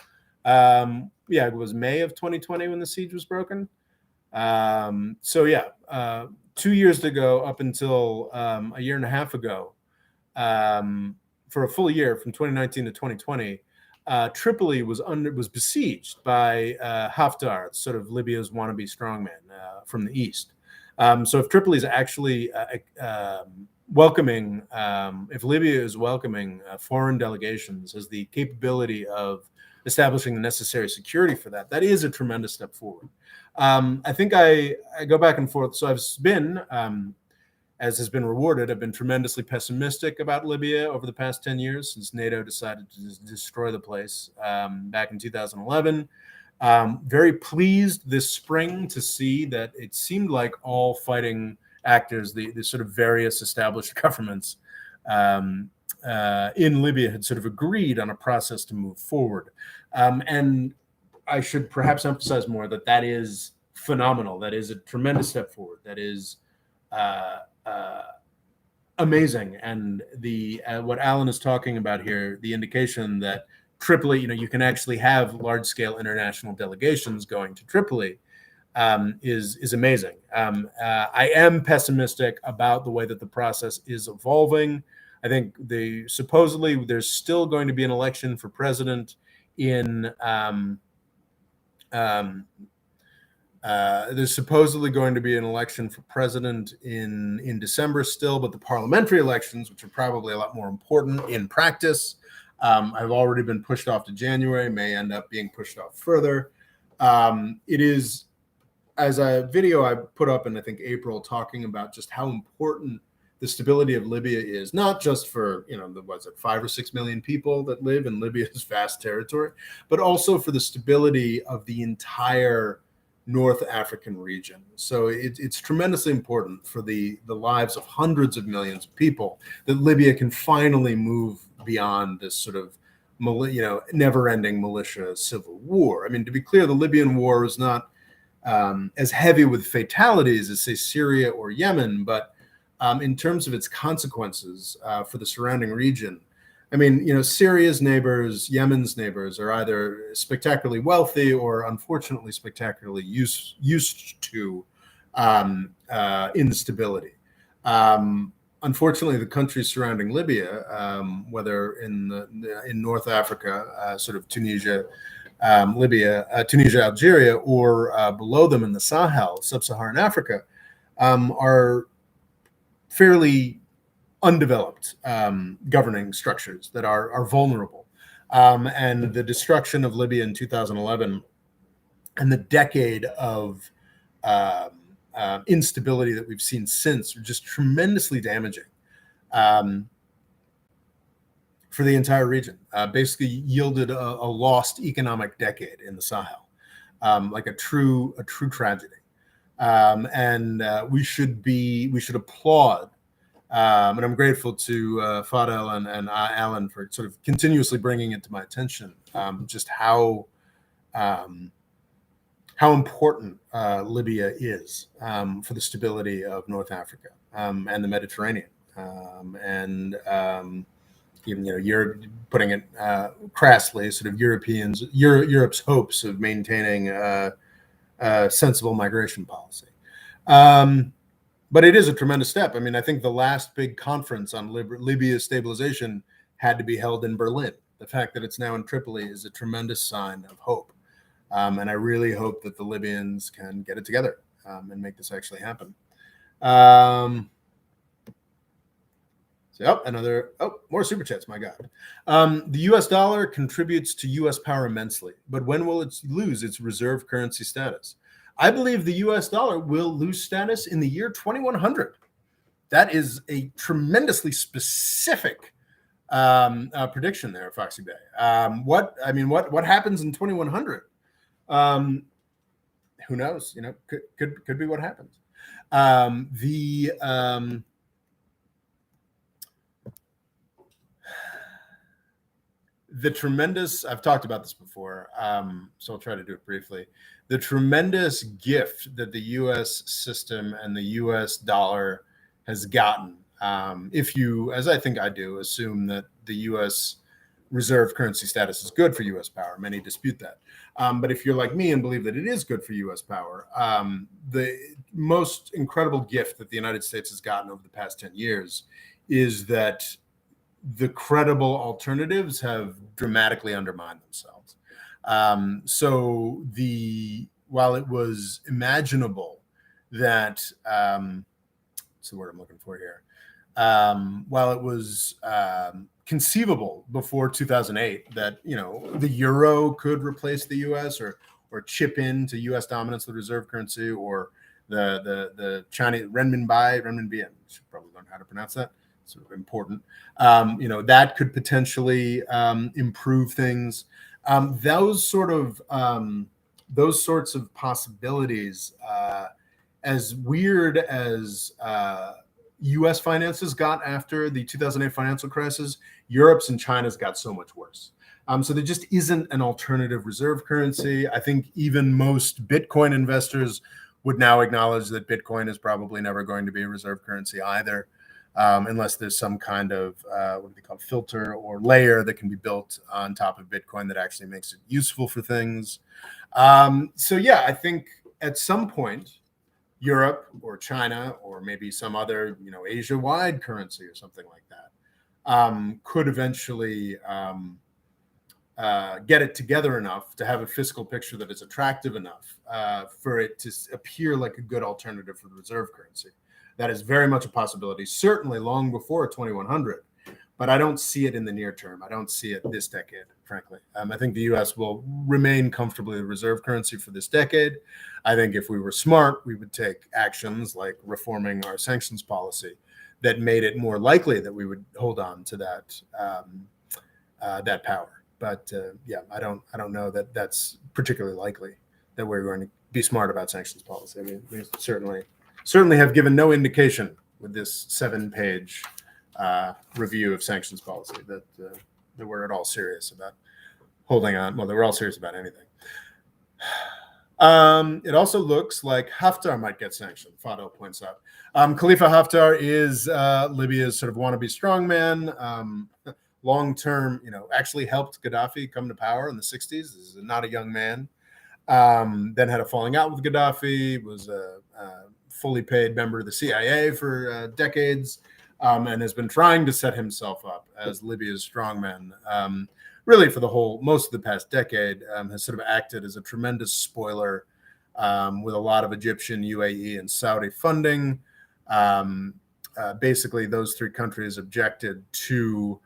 it was May of 2020 when the siege was broken. 2 years ago, up until a year and a half ago, for a full year from 2019 to 2020. Tripoli was besieged by Haftar, sort of Libya's wannabe strongman from the east. So if Tripoli is actually welcoming, if Libya is welcoming foreign delegations, has the capability of establishing the necessary security for that, that is a tremendous step forward. I think I go back and forth. So I've been, as has been rewarded, I've been tremendously pessimistic about Libya over the past 10 years since NATO decided to destroy the place back in 2011. Very pleased this spring to see that it seemed like all fighting actors, the sort of various established governments in Libya had sort of agreed on a process to move forward. And I should perhaps emphasize more that is phenomenal. That is a tremendous step forward. That is amazing. And what Alan is talking about here, the indication that Tripoli, you can actually have large-scale international delegations going to Tripoli, is amazing. I am pessimistic about the way that the process is evolving. I think supposedly there's still going to be an election for president in there's supposedly going to be an election for president in December still, but the parliamentary elections, which are probably a lot more important in practice, have already been pushed off to January, may end up being pushed off further. It is, as a video I put up in, I think, April, talking about just how important the stability of Libya is, not just for, 5 or 6 million people that live in Libya's vast territory, but also for the stability of the entire North African region. So it's tremendously important for the lives of hundreds of millions of people that Libya can finally move beyond this sort of never-ending militia civil war. I mean, to be clear, the Libyan war is not as heavy with fatalities as, say, Syria or Yemen, but in terms of its consequences for the surrounding region, I mean, Syria's neighbors, Yemen's neighbors are either spectacularly wealthy or, unfortunately, spectacularly used to instability. Unfortunately, the countries surrounding Libya, whether in North Africa, sort of Tunisia, Libya, Tunisia, Algeria, or below them in the Sahel, sub-Saharan Africa, are fairly undeveloped governing structures that are vulnerable. And the destruction of Libya in 2011 and the decade of instability that we've seen since are just tremendously damaging for the entire region. Basically yielded a lost economic decade in the Sahel, like a true tragedy. And we should applaud. And I'm grateful to Fadel and Alan for sort of continuously bringing it to my attention, just how important Libya is for the stability of North Africa and the Mediterranean, and even Europe, putting it crassly, sort of Europe's hopes of maintaining a sensible migration policy. But it is a tremendous step. I mean, I think the last big conference on Libya's stabilization had to be held in Berlin. The fact that it's now in Tripoli is a tremendous sign of hope. And I really hope that the Libyans can get it together and make this actually happen. More super chats, my God. The US dollar contributes to US power immensely, but when will it lose its reserve currency status? I believe the US dollar will lose status in the year 2100. That is a tremendously specific prediction there, Foxy Bay. What happens in 2100? Who knows? Could be what happens. The tremendous, I've talked about this before, so I'll try to do it briefly. The tremendous gift that the US system and the US dollar has gotten, if you, as I think I do, assume that the US reserve currency status is good for US power. Many dispute that. But if you're like me and believe that it is good for US power, the most incredible gift that the United States has gotten over the past 10 years is that the credible alternatives have dramatically undermined themselves. While it was imaginable that, what's the word I'm looking for here? While it was conceivable before 2008 that the euro could replace the U.S. or chip into U.S. dominance of the reserve currency, or the Chinese renminbi, I should probably learn how to pronounce that. Sort of important. That could potentially improve things. Those sorts of possibilities, as weird as U.S. finances got after the 2008 financial crisis, Europe's and China's got so much worse. So there just isn't an alternative reserve currency. I think even most Bitcoin investors would now acknowledge that Bitcoin is probably never going to be a reserve currency either. Unless there's some kind of filter or layer that can be built on top of Bitcoin that actually makes it useful for things. I think at some point, Europe or China or maybe some other Asia-wide currency or something like that could eventually get it together enough to have a fiscal picture that is attractive enough for it to appear like a good alternative for the reserve currency. That is very much a possibility, certainly long before 2100, but I don't see it in the near term. I don't see it this decade, frankly. I think the U.S. will remain comfortably the reserve currency for this decade. I think if we were smart, we would take actions like reforming our sanctions policy that made it more likely that we would hold on to that power. But I don't know that that's particularly likely that we're going to be smart about sanctions policy. I mean, we certainly have given no indication with this 7-page review of sanctions policy that we're at all serious about holding on. Well, they were all serious about anything. It also looks like Haftar might get sanctioned, Fadel points out. Khalifa Haftar is Libya's sort of wannabe strongman. Long-term, actually helped Gaddafi come to power in the 60s. This is not a young man. Then had a falling out with Gaddafi, was a fully paid member of the CIA for decades, and has been trying to set himself up as Libya's strongman. Really for most of the past decade, has sort of acted as a tremendous spoiler with a lot of Egyptian, UAE, and Saudi funding. Basically, those three countries objected to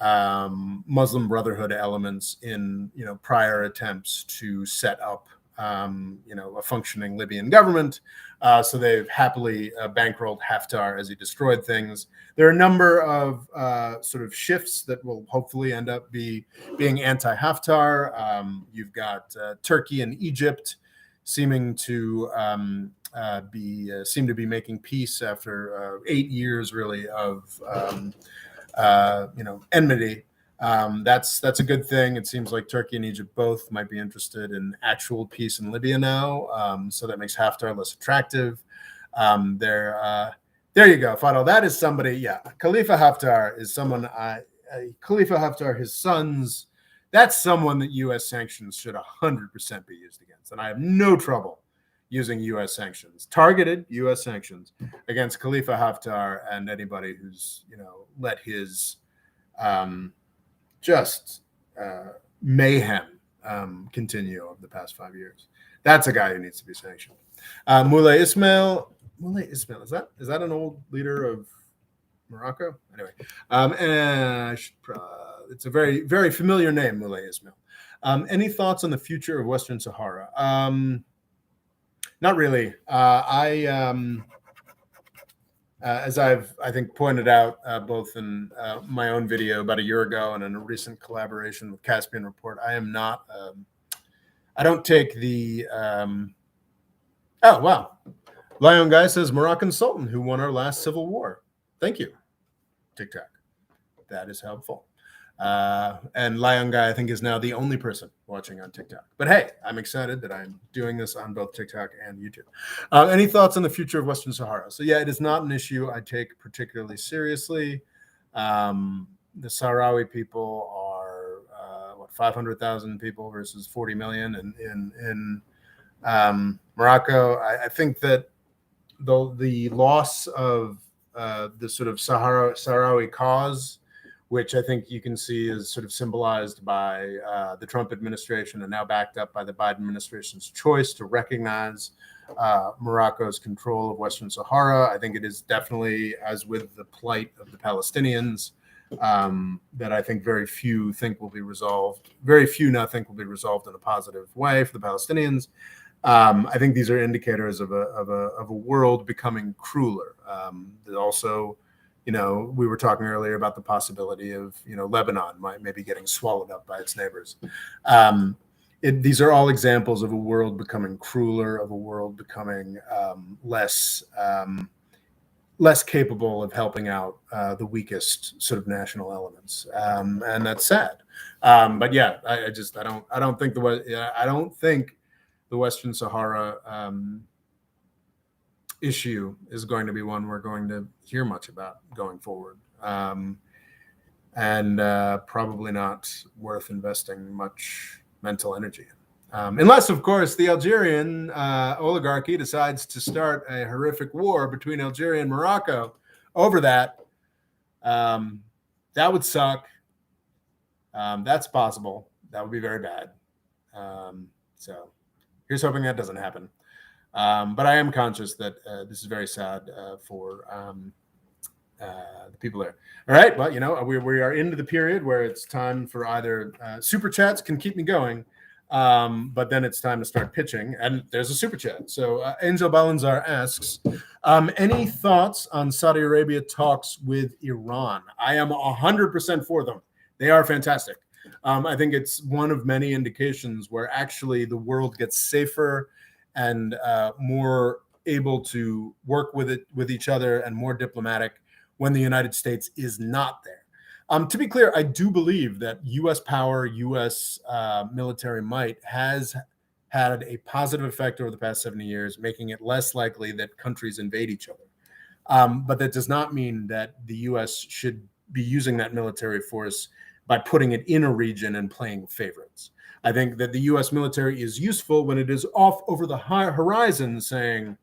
Muslim Brotherhood elements in prior attempts to set up a functioning Libyan government. So they've happily bankrolled Haftar as he destroyed things. There are a number of sort of shifts that will hopefully end up being anti-Haftar. You've got Turkey and Egypt seeming to be making peace after 8 years really of enmity. That's a good thing. It seems like Turkey and Egypt both might be interested in actual peace in Libya now. So that makes Haftar less attractive. There you go, Fadel. That is somebody. Yeah, Khalifa Haftar is someone. Khalifa Haftar, his sons. That's someone that U.S. sanctions should 100% be used against, and I have no trouble using U.S. sanctions, targeted U.S. sanctions against Khalifa Haftar and anybody who's let his mayhem continue over the past 5 years. That's a guy who needs to be sanctioned. Moulay Ismail, is that an old leader of Morocco? Anyway, it's a very, very familiar name, Moulay Ismail. Any thoughts on the future of Western Sahara? Not really. As I think pointed out both in my own video about a year ago and in a recent collaboration with Caspian Report, I am not. I don't take the. Oh wow, Lion Guy says Moroccan Sultan who won our last civil war. Thank you, TikTok. That is helpful. And Lion Guy, I think, is now the only person watching on TikTok. But hey, I'm excited that I'm doing this on both TikTok and YouTube. Any thoughts on the future of Western Sahara? So yeah, it is not an issue I take particularly seriously. The Sahrawi people are 500,000 people versus 40 million in Morocco. I think that the loss of the sort of Sahrawi cause, which I think you can see is sort of symbolized by the Trump administration and now backed up by the Biden administration's choice to recognize Morocco's control of Western Sahara. I think it is definitely, as with the plight of the Palestinians, that I think very few think will be resolved. Very few now think will be resolved in a positive way for the Palestinians. I think these are indicators of a world becoming crueler. Also, we were talking earlier about the possibility of, Lebanon maybe getting swallowed up by its neighbors. These are all examples of a world becoming crueler, of a world becoming less capable of helping out the weakest sort of national elements, and that's sad. But yeah, I don't think the Western Sahara issue is going to be one we're going to hear much about going forward, and probably not worth investing much mental energy in. Unless, of course, the Algerian oligarchy decides to start a horrific war between Algeria and Morocco over that. That would suck. That's possible. That would be very bad. So here's hoping that doesn't happen. But I am conscious that this is very sad for the people there. All right. Well, we are into the period where it's time for either super chats can keep me going, but then it's time to start pitching. And there's a super chat. So Angel Balanzar asks, any thoughts on Saudi Arabia talks with Iran? I am 100% for them. They are fantastic. I think it's one of many indications where actually the world gets safer and more able to work with each other and more diplomatic when the United States is not there. To be clear, I do believe that U.S. power, U.S. Military might has had a positive effect over the past 70 years, making it less likely that countries invade each other. But that does not mean that the U.S. should be using that military force by putting it in a region and playing favorites. I think that the U.S. military is useful when it is off over the horizon saying,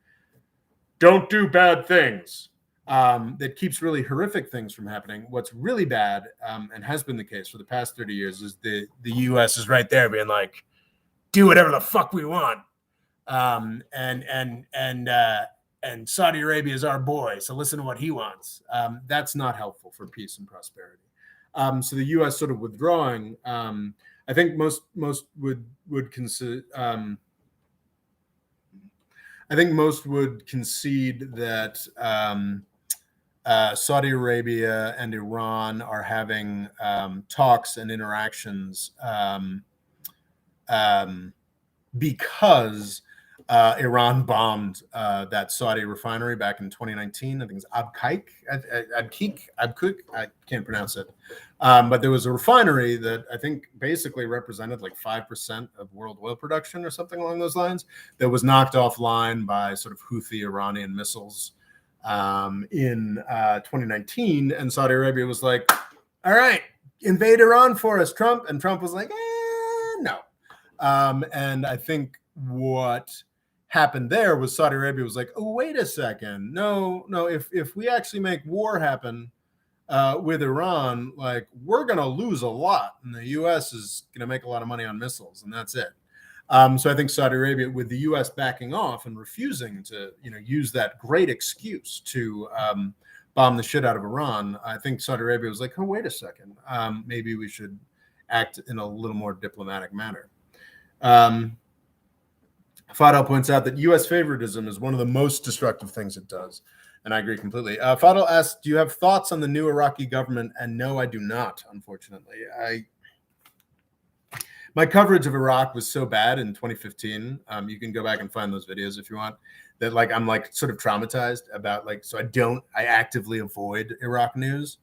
don't do bad things. That keeps really horrific things from happening. What's really bad, and has been the case for the past 30 years, is the U.S. is right there being like, do whatever the fuck we want. And Saudi Arabia is our boy, so listen to what he wants. That's not helpful for peace and prosperity. So the U.S. sort of withdrawing, I think most would consider. I think most would concede that Saudi Arabia and Iran are having talks and interactions because Iran bombed that Saudi refinery back in 2019. I think it's Abqaiq. I can't pronounce it. But there was a refinery that I think basically represented like 5% of world oil production or something along those lines that was knocked offline by sort of Houthi Iranian missiles in 2019. And Saudi Arabia was like, all right, invade Iran for us, Trump. And Trump was like, no. And I think what happened there was Saudi Arabia was like, oh, wait a second. No, if we actually make war happen, with Iran, like, we're going to lose a lot, and the U.S. is going to make a lot of money on missiles, and that's it. So I think Saudi Arabia, with the U.S. backing off and refusing to, use that great excuse to bomb the shit out of Iran, I think Saudi Arabia was like, oh, wait a second, maybe we should act in a little more diplomatic manner. Fadel points out that U.S. favoritism is one of the most destructive things it does. And I agree completely. Fadel asks, do you have thoughts on the new Iraqi government? And no, I do not, unfortunately. My coverage of Iraq was so bad in 2015. You can go back and find those videos if you want. That I'm sort of traumatized about so I actively avoid Iraq news.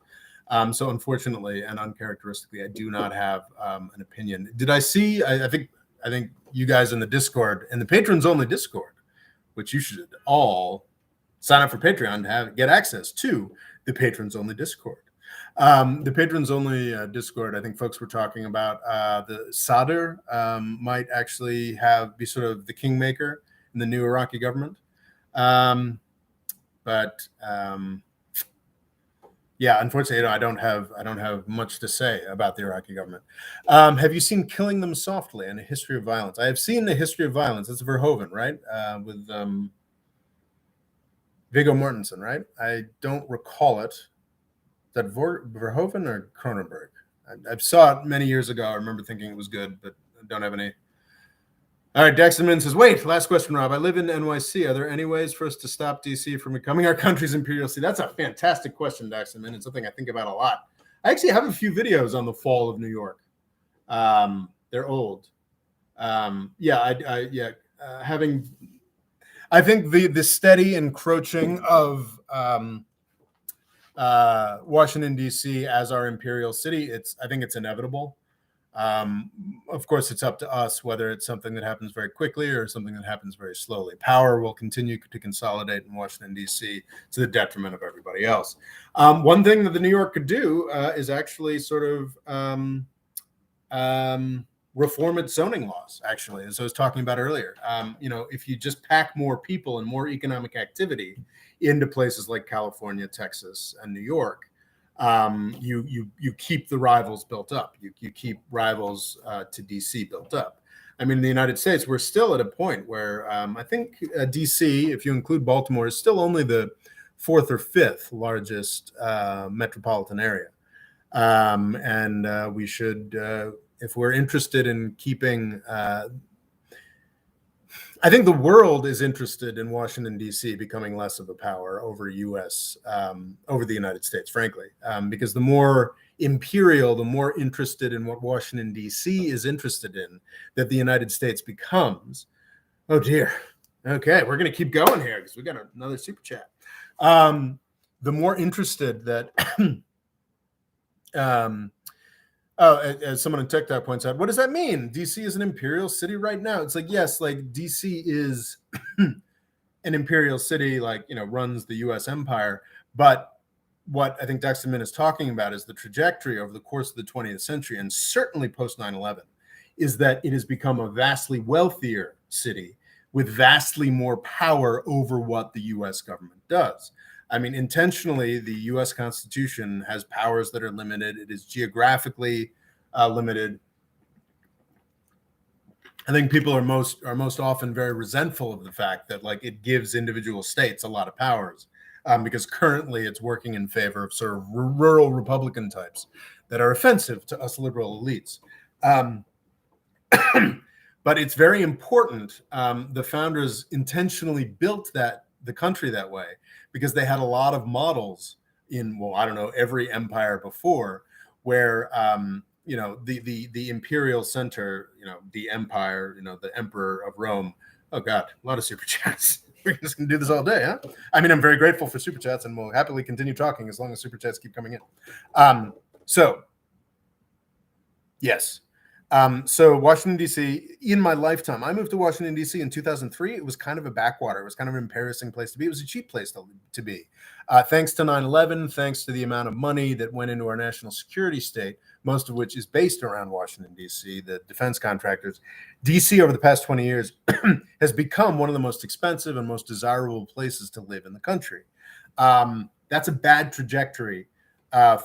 So unfortunately and uncharacteristically, I do not have an opinion. Did I see? I think you guys in the Discord, in the patrons only Discord, which you should all sign up for Patreon to get access to the patrons only Discord. The patrons only Discord, I think folks were talking about the Sadr might actually be sort of the kingmaker in the new Iraqi government. Yeah, unfortunately, I don't have much to say about the Iraqi government. Have you seen Killing Them Softly and A History of Violence? I have seen A History of Violence. That's Verhoeven, right? With Viggo Mortensen, right? I don't recall it. Is that Verhoeven or Cronenberg? I saw it many years ago. I remember thinking it was good, but I don't have any. All right, Dexterman says, wait, last question, Rob. I live in NYC. Are there any ways for us to stop DC from becoming our country's imperial city? That's a fantastic question, Dexterman. It's something I think about a lot. I actually have a few videos on the fall of New York. They're old. I think the steady encroaching of Washington, D.C. as our imperial city, I think it's inevitable. Of course, it's up to us whether it's something that happens very quickly or something that happens very slowly. Power will continue to consolidate in Washington, D.C. to the detriment of everybody else. One thing that the New York could do is actually sort of reform its zoning laws, actually, as I was talking about earlier. If you just pack more people and more economic activity into places like California, Texas, and New York, you keep the rivals built up. You keep rivals to DC built up. I mean, in the United States, we're still at a point where I think DC, if you include Baltimore, is still only the fourth or fifth largest metropolitan area. And we should, if we're interested in keeping, I think the world is interested in Washington, D.C. becoming less of a power over over the United States, frankly, because the more imperial, the more interested in what Washington, D.C. is interested in that the United States becomes. Oh, dear. Okay, we're going to keep going here because we got another super chat. The more interested that as someone in TikTok points out, what does that mean? DC is an imperial city right now. It's yes, DC is an imperial city, runs the U.S. empire. But what I think Dexterman is talking about is the trajectory over the course of the 20th century, and certainly post 9/11, is that it has become a vastly wealthier city with vastly more power over what the U.S. government does. I mean, intentionally, the U.S. Constitution has powers that are limited. It is geographically limited. I think people are most often very resentful of the fact that it gives individual states a lot of powers, because currently it's working in favor of sort of rural Republican types that are offensive to us liberal elites. But it's very important. The founders intentionally built the country that way because they had a lot of models in, every empire before where, the imperial center, the empire, the emperor of Rome. Oh God, a lot of super chats. We're just gonna do this all day, huh? I mean, I'm very grateful for super chats and we'll happily continue talking as long as super chats keep coming in. Yes. So Washington, D.C., in my lifetime, I moved to Washington, D.C. in 2003. It was kind of a backwater. It was kind of an embarrassing place to be. It was a cheap place to be. Thanks to 9/11, thanks to the amount of money that went into our national security state, most of which is based around Washington, D.C., the defense contractors, D.C. over the past 20 years has become one of the most expensive and most desirable places to live in the country. That's a bad trajectory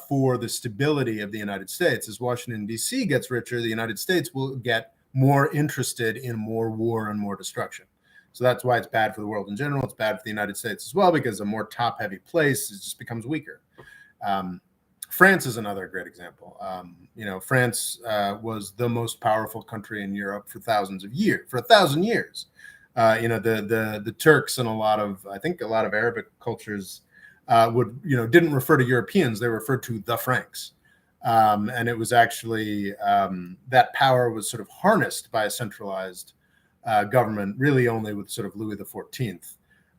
for the stability of the United States. As Washington, D.C. gets richer, the United States will get more interested in more war and more destruction. So that's why it's bad for the world in general. It's bad for the United States as well, because a more top-heavy place just becomes weaker. France is another great example. France was the most powerful country in Europe for thousands of years, for 1,000 years. The Turks and I think a lot of Arabic cultures didn't refer to Europeans; they referred to the Franks, and it was actually that power was sort of harnessed by a centralized government, really only with sort of Louis XIV.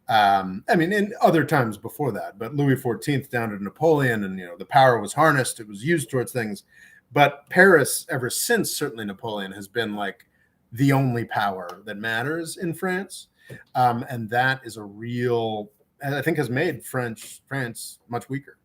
In other times before that, but Louis XIV down to Napoleon, and the power was harnessed; it was used towards things. But Paris, ever since certainly Napoleon, has been like the only power that matters in France, and that is a real, I think, has made France much weaker.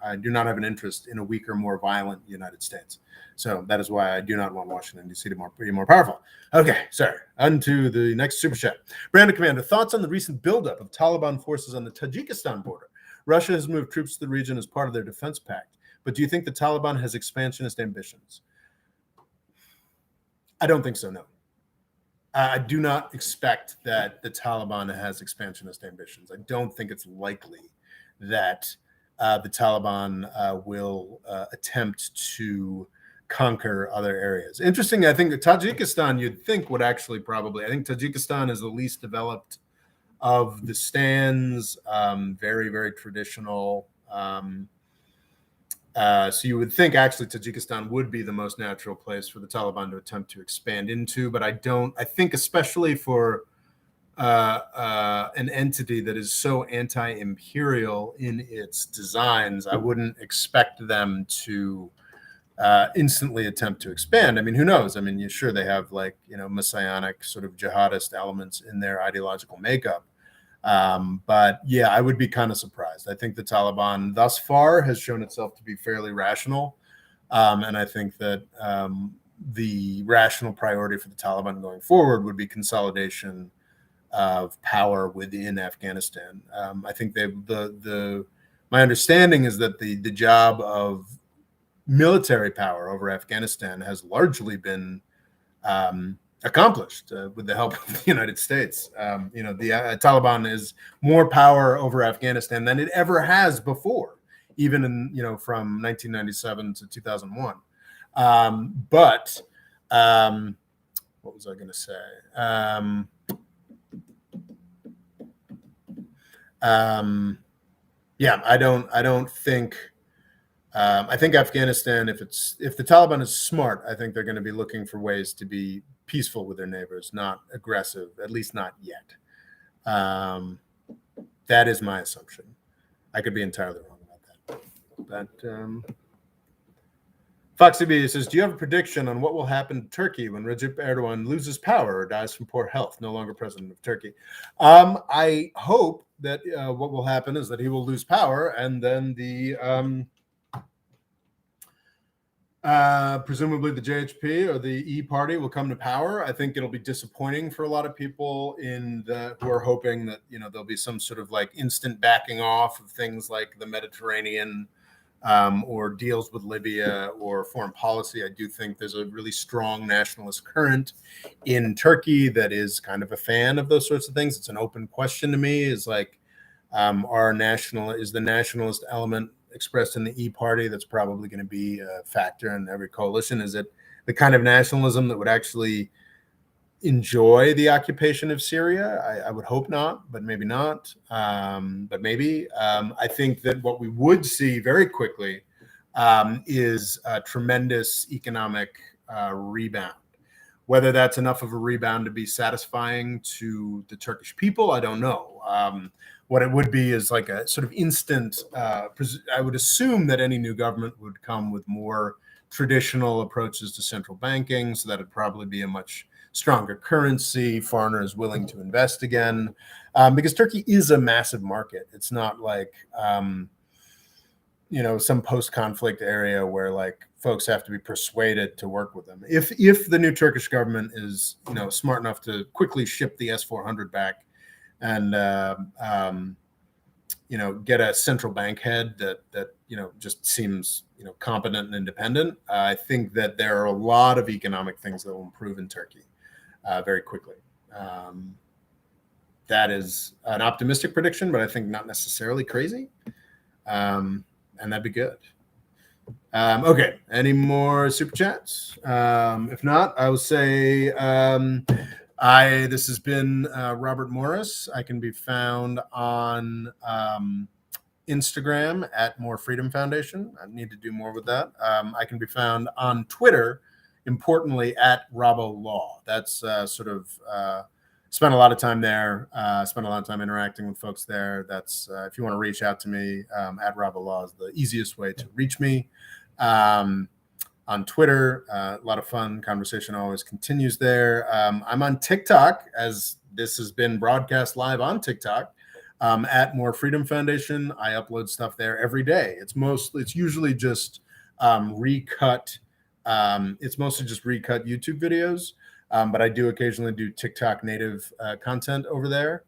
I do not have an interest in a weaker, more violent United States. So that is why I do not want Washington, D.C. to be more powerful. Okay, sorry. On to the next super chat. Brandon Commander, thoughts on the recent buildup of Taliban forces on the Tajikistan border? Russia has moved troops to the region as part of their defense pact. But do you think the Taliban has expansionist ambitions? I don't think so, no. I do not expect that the Taliban has expansionist ambitions. I don't think it's likely that the Taliban will attempt to conquer other areas. Interesting, I think that Tajikistan, you'd think, would actually probably, I think Tajikistan is the least developed of the stands, very, very traditional. So you would think actually Tajikistan would be the most natural place for the Taliban to attempt to expand into, but I think especially for an entity that is so anti-imperial in its designs, I wouldn't expect them to instantly attempt to expand. Who knows? Sure, they have messianic sort of jihadist elements in their ideological makeup. But yeah, I would be kind of surprised. I think the Taliban thus far has shown itself to be fairly rational. And I think that the rational priority for the Taliban going forward would be consolidation of power within Afghanistan. I think my understanding is that the job of military power over Afghanistan has largely been accomplished with the help of the United States. The Taliban is more power over Afghanistan than it ever has before, even in from 1997 to 2001. But what was I going to say? I don't think. I think Afghanistan, if the Taliban is smart, I think they're going to be looking for ways to be peaceful with their neighbors, not aggressive, at least not yet. That is my assumption. I could be entirely wrong about that. But Foxy B says, do you have a prediction on what will happen to Turkey when Recep Erdogan loses power or dies from poor health, no longer president of Turkey? I hope that what will happen is that he will lose power, and then presumably the JHP or the E party will come to power. I think it'll be disappointing for a lot of people who are hoping that there'll be some sort of instant backing off of things like the Mediterranean or deals with Libya or foreign policy. I do think there's a really strong nationalist current in Turkey that is kind of a fan of those sorts of things. It's an open question to me, is the nationalist element expressed in the E party that's probably going to be a factor in every coalition? Is it the kind of nationalism that would actually enjoy the occupation of Syria? I would hope not, but maybe not. But maybe. I think that what we would see very quickly is a tremendous economic rebound. Whether that's enough of a rebound to be satisfying to the Turkish people, I don't know. What it would be is like a sort of instant, I would assume that any new government would come with more traditional approaches to central banking, so that it'd probably be a much stronger currency, foreigners willing to invest again, because Turkey is a massive market. It's not like, some post-conflict area where folks have to be persuaded to work with them. If the new Turkish government is, smart enough to quickly ship the S-400 back and, get a central bank head that just seems competent and independent. I think that there are a lot of economic things that will improve in Turkey very quickly. That is an optimistic prediction, but I think not necessarily crazy. And that'd be good. Okay, any more super chats? If not, I will say this has been Robert Morris. I can be found on Instagram at More Freedom Foundation. I need to do more with that. I can be found on Twitter, importantly, at Robbo Law. That's spent a lot of time there, spent a lot of time interacting with folks there. That's if you want to reach out to me, at Robbo Law is the easiest way to reach me. On Twitter, a lot of fun conversation always continues there. I'm on TikTok, as this has been broadcast live on TikTok, at More Freedom Foundation. I upload stuff there every day. It's usually just recut. It's mostly just recut YouTube videos. But I do occasionally do TikTok native content over there.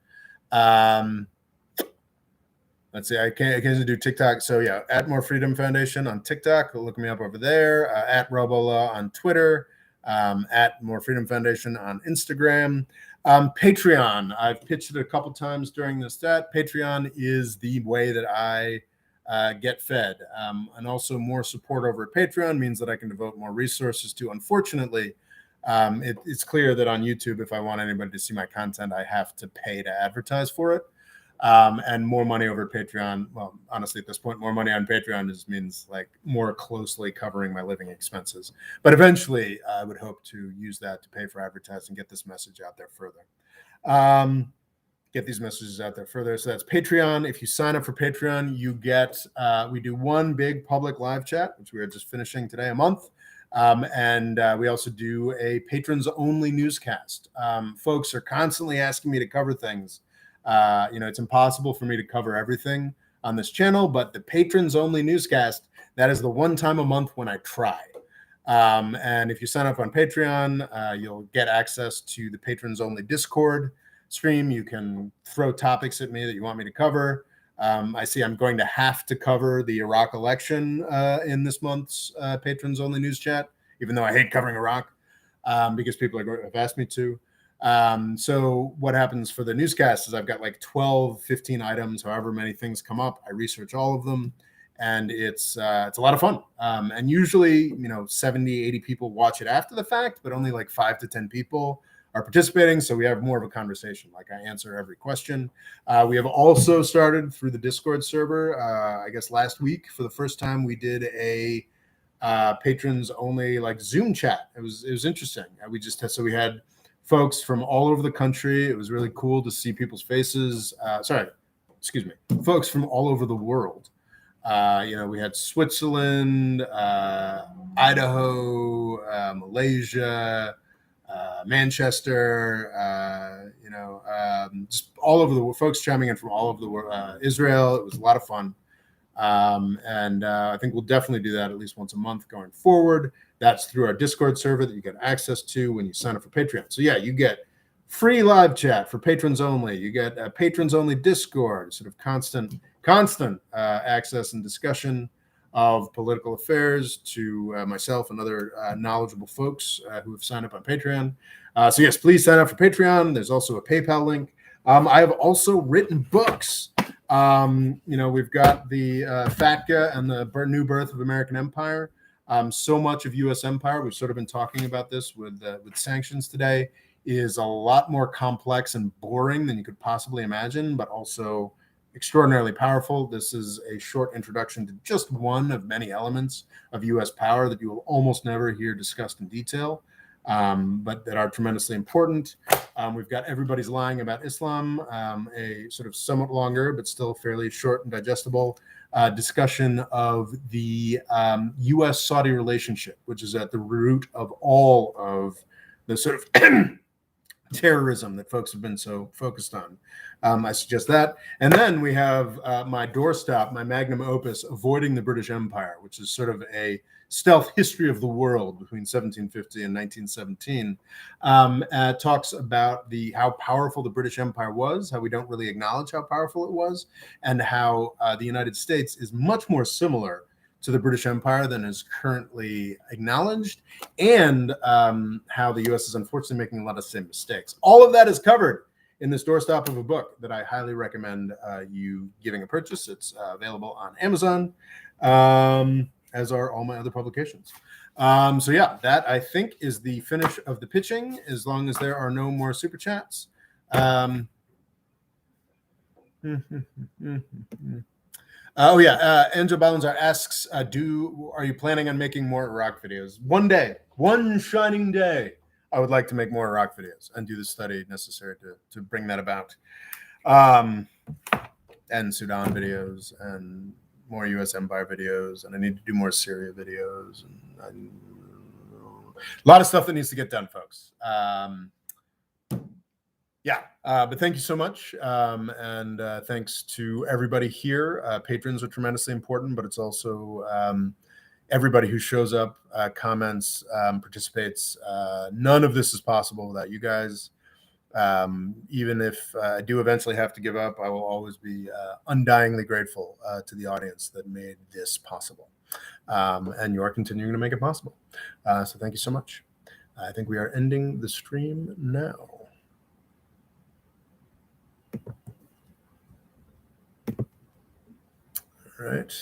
Let's see, I can't occasionally do TikTok. So yeah, at More Freedom Foundation on TikTok. Look me up over there. At Robola on Twitter. At More Freedom Foundation on Instagram. Patreon. I've pitched it a couple times during this chat. Patreon is the way that I get fed. And also more support over at Patreon means that I can devote more resources to. Unfortunately, it's clear that on YouTube, if I want anybody to see my content, I have to pay to advertise for it. And more money over at Patreon. Well, honestly, at this point, more money on Patreon just means like more closely covering my living expenses. But eventually, I would hope to use that to pay for advertising, get this message out there further. Get these messages out there further. So that's Patreon. If you sign up for Patreon, you get, we do one big public live chat, which we are just finishing today, a month. And we also do a patrons only newscast. Folks are constantly asking me to cover things. It's impossible for me to cover everything on this channel, but the patrons only newscast, that is the one time a month when I try. And if you sign up on Patreon, you'll get access to the patrons only Discord stream. You can throw topics at me that you want me to cover. I see I'm going to have to cover the Iraq election in this month's patrons only news chat, even though I hate covering Iraq because people have asked me to. So what happens for the newscast is I've got like 12, 15 items, however many things come up. I research all of them, and it's a lot of fun. And usually, 70, 80 people watch it after the fact, but only like 5 to 10 people are participating. So we have more of a conversation. Like I answer every question. We have also started through the Discord server. I guess last week for the first time we did a patrons only like Zoom chat. It was interesting. We had folks from all over the country. It was really cool to see people's faces. Folks from all over the world. We had Switzerland, Idaho, Malaysia, Manchester, just all over the world, folks chiming in from all over the world. Israel. It was a lot of fun. And I think we'll definitely do that at least once a month going forward. That's through our Discord server that you get access to when you sign up for Patreon. So yeah, you get free live chat for patrons only. You get a patrons only Discord, sort of constant access and discussion of political affairs to myself and other knowledgeable folks who have signed up on Patreon. So yes, please sign up for Patreon. There's also a PayPal link. I have also written books. We've got the FATCA and the New Birth of American Empire. So much of U.S. empire, we've sort of been talking about this with sanctions today, is a lot more complex and boring than you could possibly imagine, but also extraordinarily powerful. This is a short introduction to just one of many elements of U.S. power that you will almost never hear discussed in detail, but that are tremendously important. We've got Everybody's Lying About Islam, a sort of somewhat longer, but still fairly short and digestible discussion of the U.S.-Saudi relationship, which is at the root of all of the sort of terrorism that folks have been so focused on. I suggest that. And then we have my doorstop, my magnum opus, Avoiding the British Empire, which is sort of a stealth history of the world between 1750 and 1917. Talks about how powerful the British Empire was, how we don't really acknowledge how powerful it was, and how the United States is much more similar to the British Empire than is currently acknowledged, and how the U.S. is unfortunately making a lot of the same mistakes. All of that is covered in this doorstop of a book that I highly recommend you giving a purchase. It's available on Amazon, as are all my other publications. So yeah, that I think is the finish of the pitching, as long as there are no more super chats. Oh yeah, Angel Ballanzar asks, are you planning on making more Iraq videos? One day, one shining day, I would like to make more Iraq videos and do the study necessary to bring that about. And Sudan videos and more U.S. Empire videos, and I need to do more Syria videos, and a lot of stuff that needs to get done, folks. Yeah, but thank you so much, and thanks to everybody here. Patrons are tremendously important, but it's also everybody who shows up, comments, participates. None of this is possible without you guys. Even if I do eventually have to give up, I will always be undyingly grateful to the audience that made this possible. And you are continuing to make it possible. So thank you so much. I think we are ending the stream now. All right.